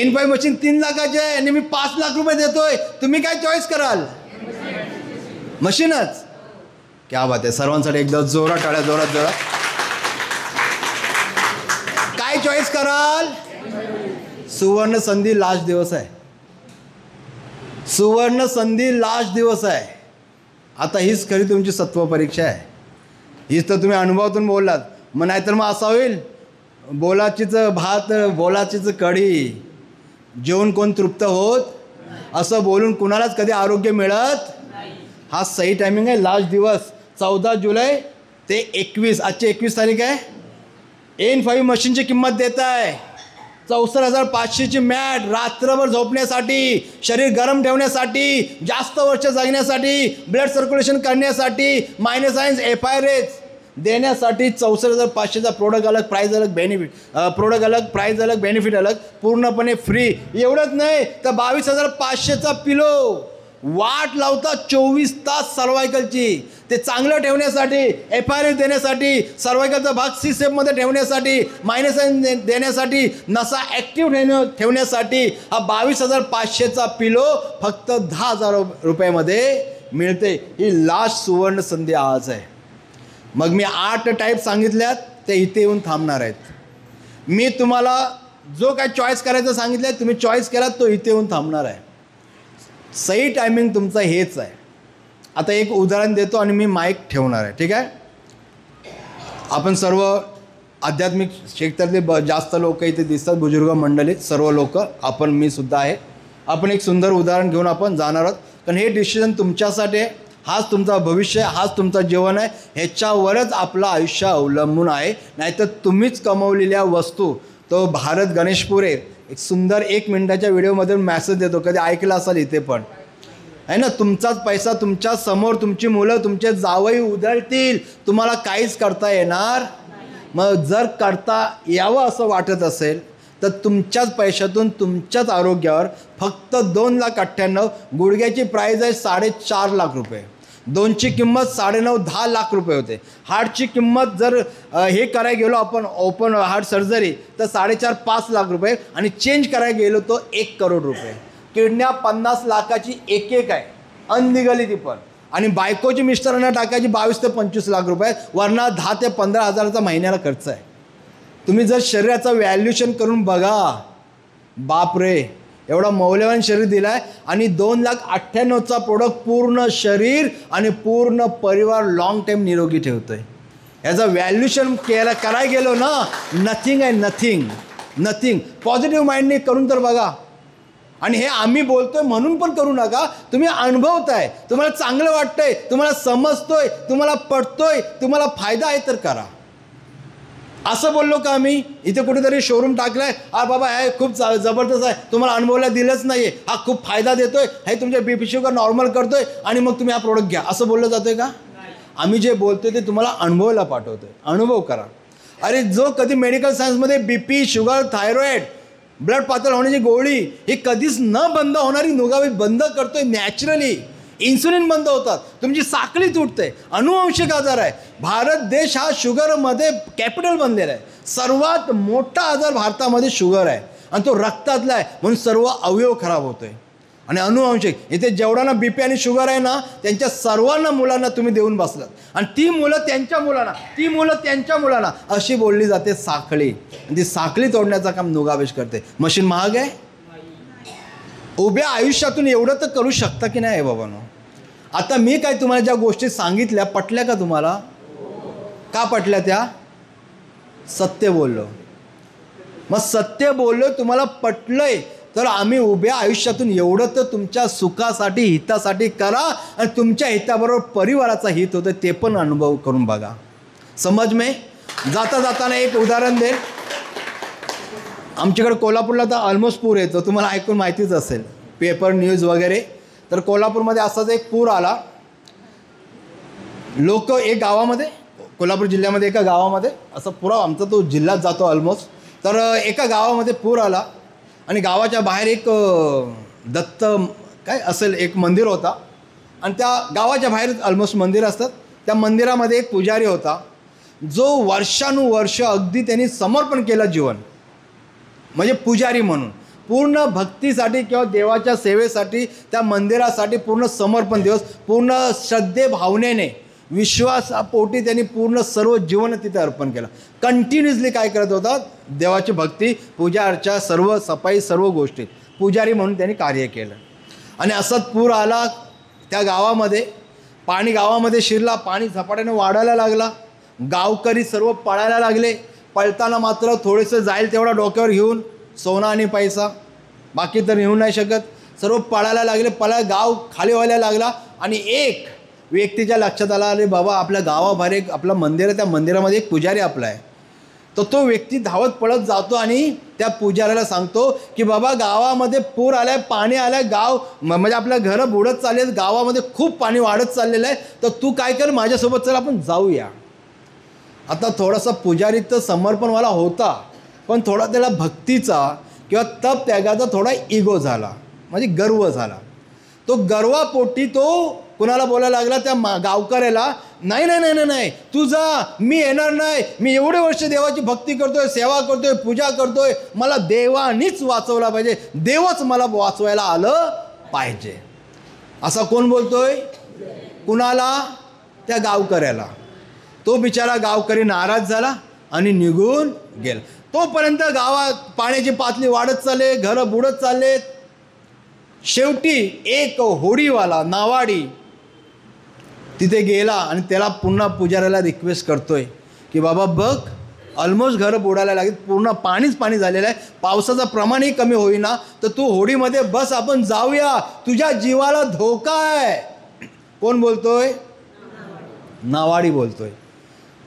N5 मशीन 3 लाखाची आहे आणि मी 5 लाख रुपये देतोय. तुम्ही काय चॉईस कराल? मशीनच. क्या बात आहे. सर्वांसाठी एकदा जोरात टाळ्या, जोरात जोरात. काय चॉईस कराल? सुवर्ण संधी, लास्ट दिवस आहे. सुवर्ण संधी, लास्ट दिवस आहे. आता हीच खरी तुमची सत्व परीक्षा आहे. हीच तर तुम्ही अनुभवातून बोललात. मग नाहीतर मग असं होईल, बोलाचीच भात बोलाचीच कढी, जेवण कोण तृप्त होत असं बोलून कुणालाच कधी आरोग्य मिळत हा सही टायमिंग आहे. लास्ट दिवस 14 जुलै ते 21, आजची 21 तारीख आहे. N5 मशीनची किंमत देत आहे 64,500ची मॅट, रात्रभर झोपण्यासाठी, शरीर गरम ठेवण्यासाठी, जास्त वर्ष जगण्यासाठी, ब्लड सर्क्युलेशन करण्यासाठी, -1 FIRS देण्यासाठी 64,500चा प्रोडक्ट अलग, प्राईज अलग, बेनिफिट प्रोडक्ट अलग, प्राईज अलग, बेनिफिट अलग, पूर्णपणे फ्री. एवढंच नाही तर 22,500चा पिलो. वाट लावता 24 तास सर्वायकलची. ते चांगलं ठेवण्यासाठी, FIRS देण्यासाठी, सर्वायकलचा भाग C-शेपमध्ये ठेवण्यासाठी, -1 देण्यासाठी, नसा ॲक्टिव्ह ठेवण्यासाठी हा 22,500चा पिलो फक्त 10,000 रुपयामध्ये मिळते. ही लास्ट सुवर्ण संधी आज आहे. मग मी 8 टाईप सांगितल्यात ते इथे येऊन थांबणार आहेत. मी तुम्हाला जो काय चॉईस करायचं सांगितलं आहे तुम्ही चॉईस केलात तो इथे येऊन थांबणार आहे. सही टायमिंग तुमचं हेच आहे. आता एक उदाहरण देतो आणि मी माईक ठेवणार आहे. ठीक आहे. आपण सर्व आध्यात्मिक क्षेत्रातले जास्त लोक इथे दिसतात, बुजुर्ग मंडळी सर्व लोक, आपण मी सुद्धा आहे. आपण एक सुंदर उदाहरण घेऊन आपण जाणार आहोत. कारण हे डिसिजन तुमच्यासाठी आहे. हाच तुमचा भविष्य, हाच तुमचं जीवन आहे. ह्याच्यावरच आपलं आयुष्य अवलंबून आहे. नाहीतर तुम्हीच कमवलेल्या वस्तू. तो भारत गणेशपुरे एक सुंदर 1 मिनिटाच्या व्हिडिओमध्ये मॅसेज देतो, कधी ऐकलं असाल इथे पण आहे ना. तुमचाच पैसा तुमच्या समोर, तुमची मुलं, तुमचे जावई उधळतील, तुम्हाला काहीच करता येणार. मग जर करता यावं असं वाटत असेल तर तुमच्याच पैशातून तुमच्याच आरोग्यावर फक्त 2,98,000, गुडघ्याची प्राईज आहे 4.5 लाख रुपये, 2ची किंमत 9.5-10 लाख रुपये होते. हार्टची किंमत जर हे करायला गेलो आपण ओपन हार्ट सर्जरी तर 4.5-5 लाख रुपये आणि चेंज करायला गेलो तो 1 करोड रुपये. किडन्या 50 लाखाची एक आहे, अनलिगली ती पण. आणि बायकोची मिस्टरांना टाकायची 22 ते 25 लाख रुपये, वरना 10 ते 15 हजाराचा महिन्याला खर्च आहे. तुम्ही जर शरीराचं व्हॅल्युएशन करून बघा, बाप रे, एवढा मौल्यवान शरीर दिला आहे आणि 2,98,000चा प्रोडक्ट पूर्ण शरीर आणि पूर्ण परिवार लॉंग टाईम निरोगी ठेवतो आहे. याचं व्हॅल्युएशन करायला गेलो ना, नथिंग आहे, नथिंग. पॉझिटिव्ह माइंडने करून तर बघा. आणि हे आम्ही बोलतोय म्हणून पण करू नका. तुम्ही अनुभवताय, तुम्हाला चांगलं वाटतंय, तुम्हाला समजतोय, तुम्हाला पटतोय, तुम्हाला फायदा आहे तर करा. असं बोललो का आम्ही? इथे कुठेतरी शोरूम टाकलाय, हा बाबा हे खूप जबरदस्त आहे, तुम्हाला अनुभवला दिलंच नाही आहे, हा खूप फायदा देतोय, हे तुमच्या BP शुगर नॉर्मल करतोय आणि मग तुम्ही हा प्रोडक्ट घ्या, असं बोललं जातोय का? आम्ही जे बोलतोय ते तुम्हाला अनुभवायला पाठवतोय. अनुभव करा. अरे जो कधी मेडिकल सायन्समध्ये BP, शुगर, थायरॉइड, ब्लड पातळ होण्याची गोळी ही कधीच न बंद होणारी नुगावेद बंद करतोय नॅचरली. इन्सुलिन बंद होतात, तुमची साखळी तुटते, अनुवंशिक आजार आहे. भारत देश हा शुगरमध्ये कॅपिटल बनलेला आहे. सर्वात मोठा आजार भारतामध्ये शुगर आहे आणि तो रक्तातला आहे, म्हणून सर्व अवयव खराब होतोय. आणि अनुवंशिक इथे जेवढांना BP आणि शुगर आहे ना, त्यांच्या सर्वांना मुलांना तुम्ही देऊन बसलात आणि ती मुलं त्यांच्या मुलांना, ती मुलं त्यांच्या मुलांना, अशी बोलली जाते साखळी. आणि ती साखळी तोडण्याचं काम नुगावेश करते. मशीन महाग आहे. उभ्या आयुष्यातून एवढं तर करू शकता की नाही बाबांनो? आता मी काय तुम्हाला ज्या गोष्टी सांगितल्या पटल्या का तुम्हाला? का पटल्या त्या? सत्य बोललो. मग सत्य बोललो, तुम्हाला पटलंय तर आम्ही उभ्या आयुष्यातून एवढं तर तुमच्या सुखासाठी, हितासाठी करा आणि तुमच्या हिताबरोबर परिवाराचा हित होतं ते पण अनुभव करून बघा. समज में जाता जाताना एक उदाहरण देईल. आमच्याकडे कोल्हापूरला तर ऑलमोस्ट पूर येतो, तुम्हाला ऐकून माहितीच असेल, पेपर न्यूज वगैरे. तर कोल्हापूरमध्ये असाच एक पूर आला. लोक एक गावामध्ये, कोल्हापूर जिल्ह्यामध्ये एका गावामध्ये असं पुरा आमचा तो जिल्ह्यात जातो ऑलमोस्ट. तर एका गावामध्ये पूर आला आणि गावाच्या बाहेर एक दत्त काय असेल एक मंदिर होता आणि त्या गावाच्या बाहेर ऑलमोस्ट मंदिर असतात. त्या मंदिरामध्ये एक पुजारी होता जो वर्षानुवर्ष अगदी त्यांनी समर्पण केलं जीवन, म्हणजे पुजारी म्हणून पूर्ण भक्तीसाठी किंवा देवाच्या सेवेसाठी, त्या मंदिरासाठी पूर्ण समर्पण दिवस, पूर्ण श्रद्धे भावनेने, विश्वासापोटी त्यांनी पूर्ण सर्व जीवन तिथे अर्पण केलं. कंटिन्युअसली काय करत होता? देवाची भक्ती, पूजा अर्चा, सर्व सफाई, सर्व गोष्टी पुजारी म्हणून त्यांनी कार्य केलं. आणि असाच पूर आला त्या गावामध्ये. पाणी गावामध्ये शिरला, पाणी झपाट्याने वाढायला लागला. गावकरी सर्व पळायला लागले. पळताना मात्र थोडेसे जाईल तेवढा डोक्यावर घेऊन, सोना आणि पैसा, बाकी तर येऊ नाही शकत. सर्व पळायला लागले, गाव खाली व्हायला लागला. आणि एक व्यक्तीच्या लक्षात आला, अरे बाबा आपल्या गावाबाहेर एक आपलं मंदिर आहे, त्या मंदिरामध्ये एक पुजारी आपला आहे. तर तो व्यक्ती धावत पळत जातो आणि त्या पुजाऱ्याला सांगतो की बाबा गावामध्ये पूर आलाय, पाणी आलंय, गाव म्हणजे आपल्या घरं बुडत चालले आहेत, गावामध्ये खूप पाणी वाढत चाललेलं आहे, तर तू काय कर, माझ्यासोबत चल आपण जाऊया. आता थोडासा पुजारी तर समर्पणवाला होता, पण थोडा त्याला भक्तीचा किंवा तप त्यागाचा थोडा इगो झाला, म्हणजे गर्व झाला. तो गर्वापोटी तो कुणाला बोलायला लागला, त्या गावकऱ्याला, नाही नाही नाही नाही नाही तू जा, मी येणार नाही, मी एवढे वर्ष देवाची भक्ती करतोय, सेवा करतोय, पूजा करतोय, मला देवानीच वाचवला पाहिजे, देवच मला वाचवायला आलं पाहिजे. असा कोण बोलतोय? कुणाला? त्या गावकऱ्याला. तो बिचारा गावकरी नाराज झाला आणि निघून गेला. तोपर्यंत गावात पाण्याची पातळी वाढत चालले, घरं बुडत चाललेत. शेवटी एक होडीवाला नावाडी तिथे गेला आणि त्याला पुन्हा पुजाऱ्याला रिक्वेस्ट करतोय की बाबा बघ, ऑलमोस्ट घरं बुडायला लागेल, पूर्ण पाणीच पाणी झालेलं आहे, पावसाचं प्रमाणही कमी होईना, तर तू होडीमध्ये बस, आपण जाऊया, तुझ्या जीवाला धोका आहे. कोण बोलतोय? नावाडी बोलतोय.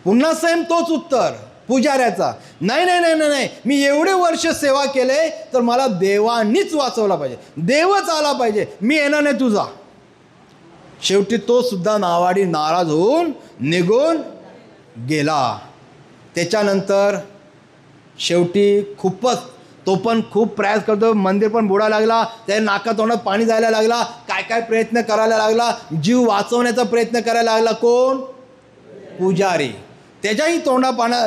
पुन्हा सेम तोच उत्तर पुजाऱ्याचा, नाही नाही नाही नाही, मी एवढे वर्ष सेवा केले तर मला देवानीच वाचवला पाहिजे, देवच आला पाहिजे, मी येणार नाही, तुझा. शेवटी तो सुद्धा नावाडी नाराज होऊन निघून गेला. त्याच्यानंतर शेवटी खूपच तो पण खूप प्रयास करतो, मंदिर पण बुडायला लागला, त्या नाकातोंडात पाणी जायला लागला, काय काय प्रयत्न करायला लागला, जीव वाचवण्याचा प्रयत्न करायला लागला. कोण? पुजारी. त्याच्याही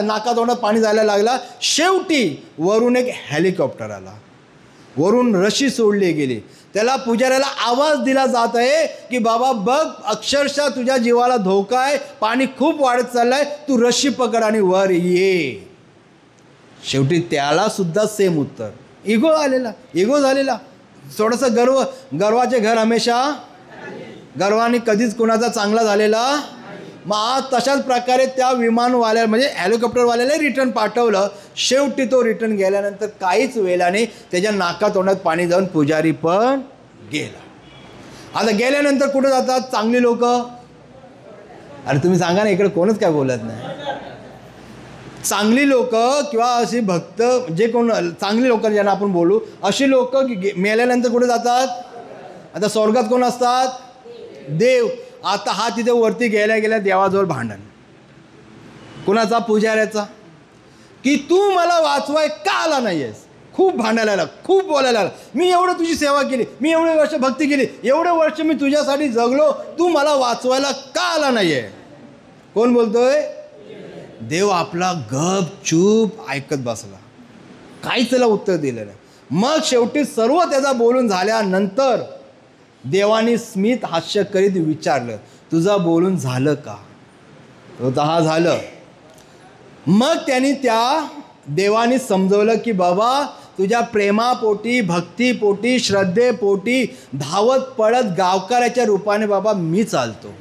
नाकातोंडात पाणी जायला लागला. शेवटी वरून एक हेलिकॉप्टर आला, वरून रशी सोडली गेली. त्याला पुजाऱ्याला आवाज दिला जात आहे की बाबा बघ, अक्षरशः तुझ्या जीवाला धोका आहे, पाणी खूप वाढत चाललंय, तू रशी पकड आणि वर ये. शेवटी त्याला सुद्धा सेम उत्तर, इगो झालेला, थोडंसं गर्वाचे घर हमेशा, गर्वाने कधीच कुणाचा चांगला झालेला. मग आज तशाच प्रकारे त्या विमानवाल्याला म्हणजे हेलिकॉप्टरवाल्याला रिटर्न पाठवलं. शेवटी तो रिटर्न गेल्यानंतर काहीच वेळाने त्याच्या नाकातोंडात पाणी जाऊन पुजारी पण गेला. आता गेल्यानंतर कुठं जातात चांगली लोक? अरे तुम्ही सांगा ना, इकडे कोणच काय बोलत नाही. चांगली लोक किंवा अशी भक्त, जे कोण चांगली लोक ज्यांना आपण बोलू, अशी लोक मेल्यानंतर कुठे जातात? आता स्वर्गात कोण असतात? देव. आता हा तिथे वरती गेल्या देवाजवळ भांडण, कुणाचा? पुजाऱ्याचा, की तू मला वाचवाय का आला नाही आहेस? खूप भांडायला लागला, खूप बोलायला लागला, मी एवढं तुझी सेवा केली, मी एवढे वर्ष भक्ती केली, एवढे वर्ष मी तुझ्यासाठी जगलो, तू मला वाचवायला का आला नाही आहे? कोण बोलतोय? देव आपला गपचूप ऐकत बसला, काहीच त्याला उत्तर दिलं नाही. मग शेवटी सर्व त्याचा बोलून झाल्यानंतर देवाने स्मित हास्य करीत विचारलं, तुझा बोलून झालं का? तो हा झालं. मग त्यांनी त्या देवाने समजवलं की बाबा, तुझ्या प्रेमापोटी, भक्तीपोटी, श्रद्धेपोटी धावत पळत गावकऱ्याच्या रूपाने बाबा मी चालतो,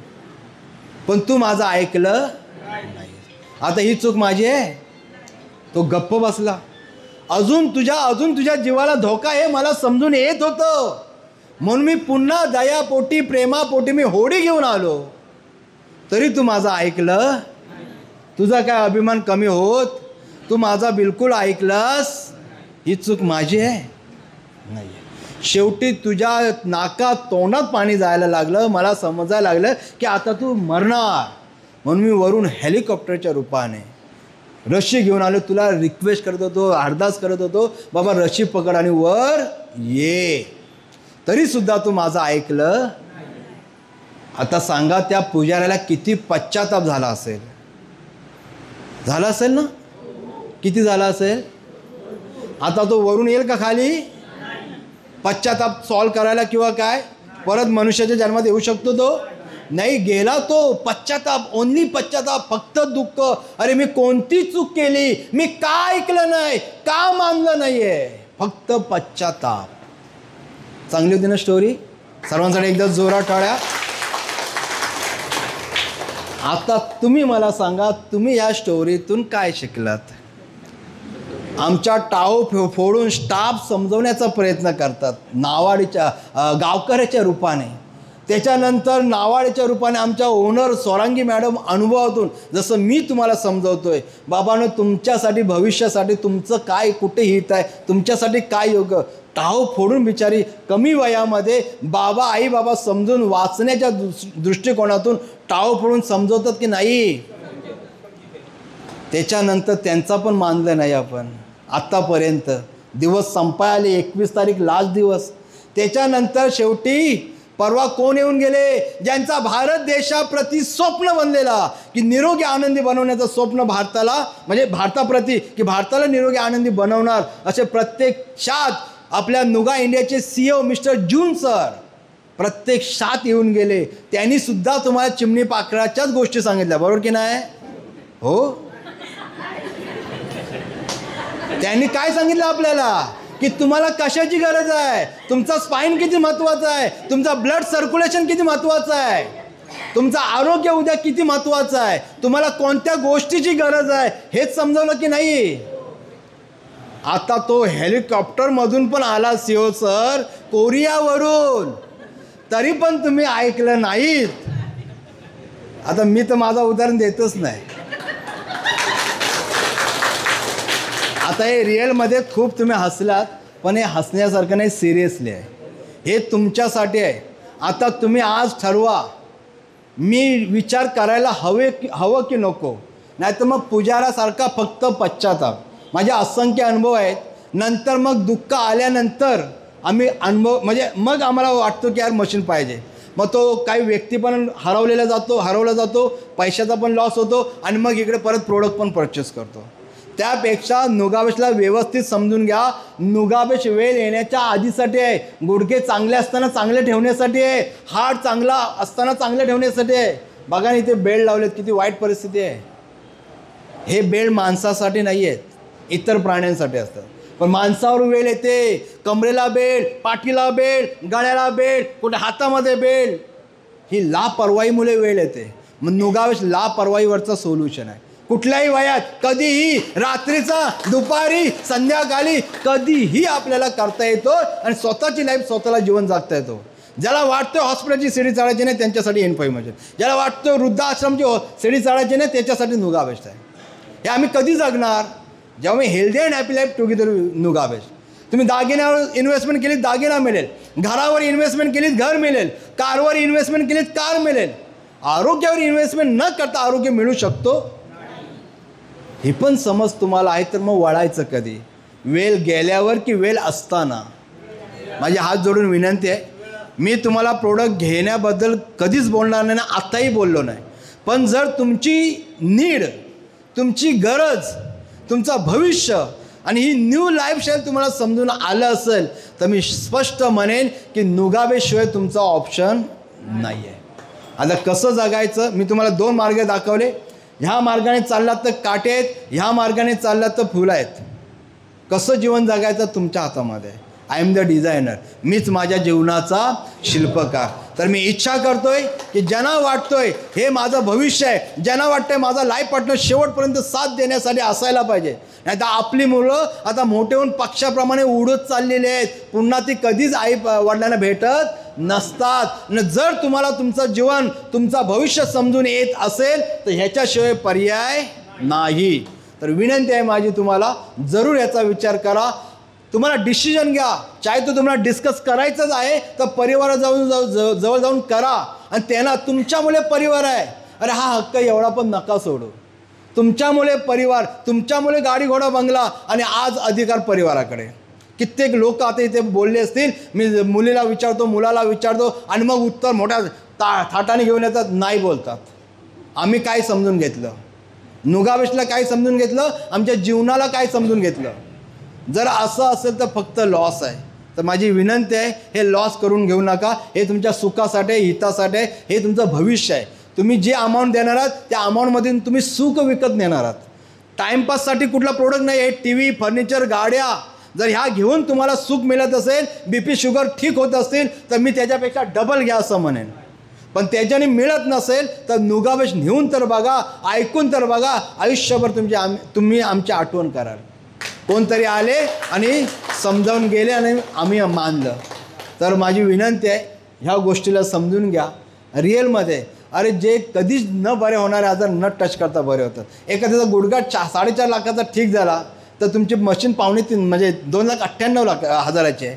पण तू माझं ऐकलं नाही, आता ही चूक माझी आहे. तो गप्प बसला. अजून तुझ्या जीवाला धोका आहे मला समजून येत होतं, म्हणून मी पुन्हा दयापोटी, प्रेमापोटी मी होडी घेऊन आलो, तरी तू माझं ऐकलं. तुझा काय अभिमान कमी होत? तू माझा बिलकुल ऐकलंस? ही चूक माझी आहे नाही. शेवटी तुझ्या नाकात तोंडात पाणी जायला लागलं, मला समजायला लागलं की आता तू मरणार, म्हणून मी वरून हेलिकॉप्टरच्या रूपाने रशी घेऊन आलो, तुला रिक्वेस्ट करत होतो, अरदास करत होतो, बाबा रशी पकड आणि वर ये, तरीसुद्धा तू माझं ऐकलं. आता सांगा त्या पुजाऱ्याला किती पश्चाताप झाला असेल? झाला असेल ना? किती झाला असेल? आता तो वरून येईल का खाली? पश्चाताप सॉल्व करायला किंवा काय परत मनुष्याच्या जन्मात येऊ शकतो तो? नाही, गेला तो. पश्चाताप, ओन्ली पश्चाताप, फक्त दुःख. अरे मी कोणती चूक केली, मी का ऐकलं नाही, का मानलं नाहीये, फक्त पश्चाताप. चांगली होती ना स्टोरी? सर्वांसाठी एकदा जोरात टाळ्या. आता तुम्ही मला सांगा, तुम्ही या स्टोरीतून काय शिकलात? आमच्या टाळं फोडून स्टाफ समजवण्याचा प्रयत्न करतात नावाडीच्या गावकऱ्याच्या रूपाने. त्याच्यानंतर नावाडीच्या रूपाने आमच्या ओनर स्वरांगी मॅडम अनुभवातून जसं मी तुम्हाला समजवतोय, बाबांनो तुमच्यासाठी भविष्यासाठी तुमचं काय कुठे हित आहे, तुमच्यासाठी काय योग्य, टाळं फोडून बिचारी कमी वयामध्ये बाबा आई बाबा समजून वाचण्याच्या दृष्टिकोनातून टाळं फोडून समजवतात की नाही. त्याच्यानंतर त्यांचा पण मानलं नाही आपण आत्तापर्यंत. दिवस संपाय आले, 21 तारीख लास्ट दिवस. त्याच्यानंतर शेवटी परवा कोण येऊन गेले, ज्यांचा भारत देशाप्रती स्वप्न बनलेला की निरोगी आनंदी बनवण्याचं स्वप्न भारताला, म्हणजे भारताप्रती की भारताला निरोगी आनंदी बनवणार, असे प्रत्यक्षात आपल्या नुगा इंडियाचे CEO मिस्टर जून सर प्रत्यक्षात येऊन गेले. त्यांनी सुद्धा तुम्हाला चिमणी पाखराच्याच गोष्टी सांगितल्या, बरोबर की नाही हो. त्यांनी काय सांगितलं आपल्याला की तुम्हाला कशाची गरज आहे, तुमचा स्पाईन किती महत्त्वाचा आहे, तुमचा ब्लड सर्क्युलेशन किती महत्त्वाचं आहे, तुमचं आरोग्य उद्या किती महत्त्वाचं आहे, तुम्हाला कोणत्या गोष्टीची गरज आहे हेच समजवलं की नाही. आता तो हेलिकॉप्टरमधून पण आला CEO सर कोरियावरून, तरी पण तुम्ही ऐकलं नाहीत. आता मी तर माझं उदाहरण देतच नाही. आता हे रिअलमध्ये खूप तुम्ही हसलात, पण हे हसण्यासारखं नाही, सिरियसली आहे. हे तुमच्यासाठी आहे. आता तुम्ही आज ठरवा, मी विचार करायला हवं की नको, नाही तर मग पुजारासारखा फक्त पश्चाताप. माझे असंख्य अनुभव आहेत. नंतर मग दुःख आल्यानंतर आम्ही अनुभव म्हणजे मग आम्हाला वाटतो की यार मशीन पाहिजे. मग तो काही व्यक्ती पण हरवला जातो, पैशाचा पण लॉस होतो आणि मग इकडे परत प्रोडक्ट पण परचेस करतो. त्यापेक्षा नुगाबेशला व्यवस्थित समजून घ्या. नुगाबेश वेळ येण्याच्या आधीसाठी आहे. गुडघे चांगले असताना चांगले ठेवण्यासाठी आहे. हार्ट चांगला असताना चांगले ठेवण्यासाठी आहे. बघा ना इथे बेल्ट लावलेत, किती वाईट परिस्थिती आहे. हे बेल्ट माणसासाठी नाही आहेत, इतर प्राण्यांसाठी असतात. पण माणसावर वेळ येते, कमरेला बेल्ट, पाठीला बेल्ट, गळ्याला बेल्ट, कुठे हातामध्ये बेल्ट, ही लापरवाहीमुळे वेळ येते. मग नुगाबेश लापरवाहीवरचं सोल्युशन आहे. कुठल्याही वयात कधीही, रात्रीचा, दुपारी, संध्याकाळी, कधीही आपल्याला करता येतो आणि स्वतःची लाईफ स्वतःला जीवन जगता येतो. ज्याला वाटतं हॉस्पिटलची शिडी चढायची नाही त्यांच्यासाठी इन्फॉर्मेशन, ज्याला वाटतं वृद्धाश्रमची शिडी चढायची नाही त्याच्यासाठी नुगाबेश आहे. हे आम्ही कधी जगणार, जेव्हा मी healthy and happy life together नुगाबेश. तुम्ही दागिन्यावर इन्व्हेस्टमेंट केलीत दागिना मिळेल, घरावर इन्व्हेस्टमेंट केलीत घर मिळेल, कारवर इन्व्हेस्टमेंट केलीत कार मिळेल. आरोग्यावर इन्व्हेस्टमेंट न करता आरोग्य मिळू शकतो, ही पण समज तुम्हाला आहे. तर मग वळायचं कधी, वेळ गेल्यावर की वेळ असताना. माझे हात जोडून विनंती आहे, मी तुम्हाला प्रोडक्ट घेण्याबद्दल कधीच बोलणार नाही ना, आत्ताही बोललो नाही. पण जर तुमची नीड, तुमची गरज, तुमचं भविष्य आणि ही न्यू लाईफस्टाईल तुम्हाला समजून आलं असेल तर मी स्पष्ट म्हणेन की नुगाबेशिवाय तुमचा ऑप्शन नाही आहे. आता कसं जगायचं मी तुम्हाला 2 मार्ग दाखवले. ह्या मार्गाने चाललात तर काटे आहेत, ह्या मार्गाने चाललात तर फुलं आहेत. कसं जीवन जगायचं तुमच्या हातामध्ये. आय एम द डिझायनर, मीच माझ्या जीवनाचा शिल्पकार. तर मी इच्छा करतोय की ज्यांना वाटतोय हे माझं भविष्य आहे, ज्यांना वाटतंय माझा लाईफ पार्टनर शेवटपर्यंत साथ देण्यासाठी असायला पाहिजे, नाही तर आपली मुलं आता मोठे होऊन पक्षाप्रमाणे उडत चाललेली आहेत. पुन्हा ती कधीच आई वडिलांना भेटत नसतात. जर तुम्हाला तुमचं जीवन, तुमचा भविष्य समजून येत असेल तर ह्याच्याशिवाय पर्याय नाही. तर विनंती आहे माझी तुम्हाला, जरूर याचा विचार करा. तुम्हाला डिसिजन घ्या. चाहे तो तुम्हाला डिस्कस करायचंच आहे तर परिवारात जवळ जाऊन करा. आणि त्यांना तुमच्यामुळे परिवार आहे, अरे हा हक्क एवढा पण नका सोडू. तुमच्यामुळे परिवार, तुमच्यामुळे गाडी घोडा बंगला आणि आज अधिकार परिवाराकडे. कित्येक लोक आता इथे बोलले असतील, मी मुलीला विचारतो, मुलाला विचारतो आणि मग उत्तर मोठ्या थाटाने घेऊन येतात, नाही बोलतात. आम्ही काय समजून घेतलं, नुगाबेशला काय समजून घेतलं, आमच्या जीवनाला काय समजून घेतलं. जर असं असेल तर फक्त लॉस आहे. तर माझी विनंती आहे, हे लॉस करून घेऊ नका. हे तुमच्या सुखासाठी, हितासाठी, हे तुमचं भविष्य आहे. तुम्ही जे अमाऊंट देणार आहात त्या अमाऊंटमधून तुम्ही सुख विकत नेणार आहात. टाईमपाससाठी कुठला प्रोडक्ट नाही आहे. TV, फर्निचर, गाड्या, जर ह्या घेऊन तुम्हाला सुख मिळत असेल, BP शुगर ठीक होत असतील तर मी त्याच्यापेक्षा डबल घ्या असं म्हणेन. पण त्याच्याने मिळत नसेल तर नुगाबेश नेऊन तर बघा, ऐकून तर बघा, आयुष्यभर तुम्ही आमची आठवण कराल. कोणतरी आले आणि समजावून गेले आणि आम्ही मानलं. तर माझी विनंती आहे, ह्या गोष्टीला समजून घ्या. रिअलमध्ये अरे जे कधीच न बरे होणारे आजार न टच करता बरे होतात. एखाद्याचा गुडघा 4.5 लाखाचा ठीक झाला तर तुमची मशीन 2.5 म्हणजे 2,98,000 आहे.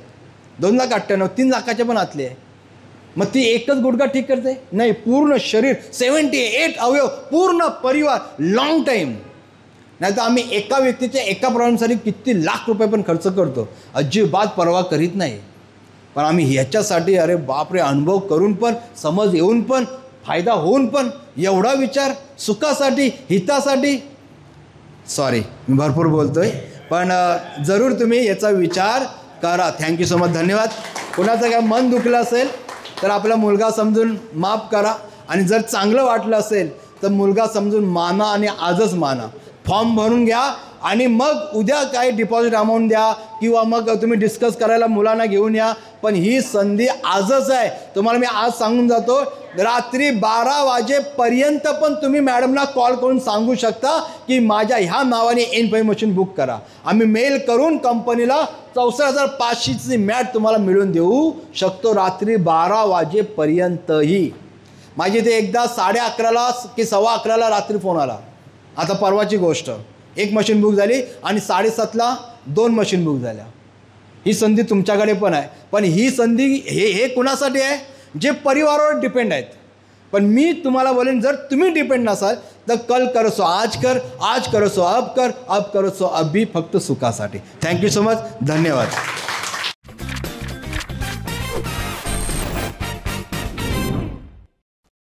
2,98,000 3 लाखाच्या पण आतली आहे. मग ती एकच गुडघा ठीक करते? नाही, पूर्ण शरीर 78 अवयव, पूर्ण परिवार, लॉंग टाईम. नाही तर आम्ही एका व्यक्तीच्या एका प्रॉब्लेमसाठी किती लाख रुपये पण खर्च करतो, अजिबात पर्वा करीत नाही. पण आम्ही ह्याच्यासाठी अरे बापरे, अनुभव करून पण, समज येऊन पण, फायदा होऊन पण, एवढा विचार सुखासाठी, हितासाठी. सॉरी मी भरपूर बोलतोय, पण जरूर तुम्ही याचा विचार करा. थँक्यू सो मच, धन्यवाद. कुणाचं काय मन दुखलं असेल तर आपला मुलगा समजून माफ करा, आणि जर चांगलं वाटलं असेल तर मुलगा समजून माना आणि आजच माना. फॉर्म भरून घ्या आणि मग उद्या काय डिपॉझिट अमाऊंट द्या किंवा मग तुम्ही डिस्कस करायला मुलांना घेऊन या. पण ही संधी आजच आहे. तुम्हाला मी आज सांगून जातो, रात्री 12 वाजेपर्यंत पण तुम्ही मॅडमला कॉल करून सांगू शकता की माझ्या ह्या नावाने एनफाई मशीन बुक करा. आम्ही मेल करून कंपनीला 64,500ची मॅट तुम्हाला मिळून देऊ शकतो रात्री 12 वाजेपर्यंतही. माझी ते एकदा 11:30 की 11:15 रात्री फोन आला. आता परवाची गोष्ट, 1 मशीन बुक झाली आणि 7:30ला 2 मशीन बुक झाल्या. ही संधी तुमच्याकडे पण आहे. पण ही संधी हे कुणासाठी आहे? जे परिवारावर डिपेंड आहेत. पण मी तुम्हाला बोलेन, जर तुम्ही डिपेंड नसाल तर कल करो सो आज कर, आज करो सो अब कर, अब करो सो अब भी, फक्त सुखासाठी. थँक्यू सो मच, धन्यवाद.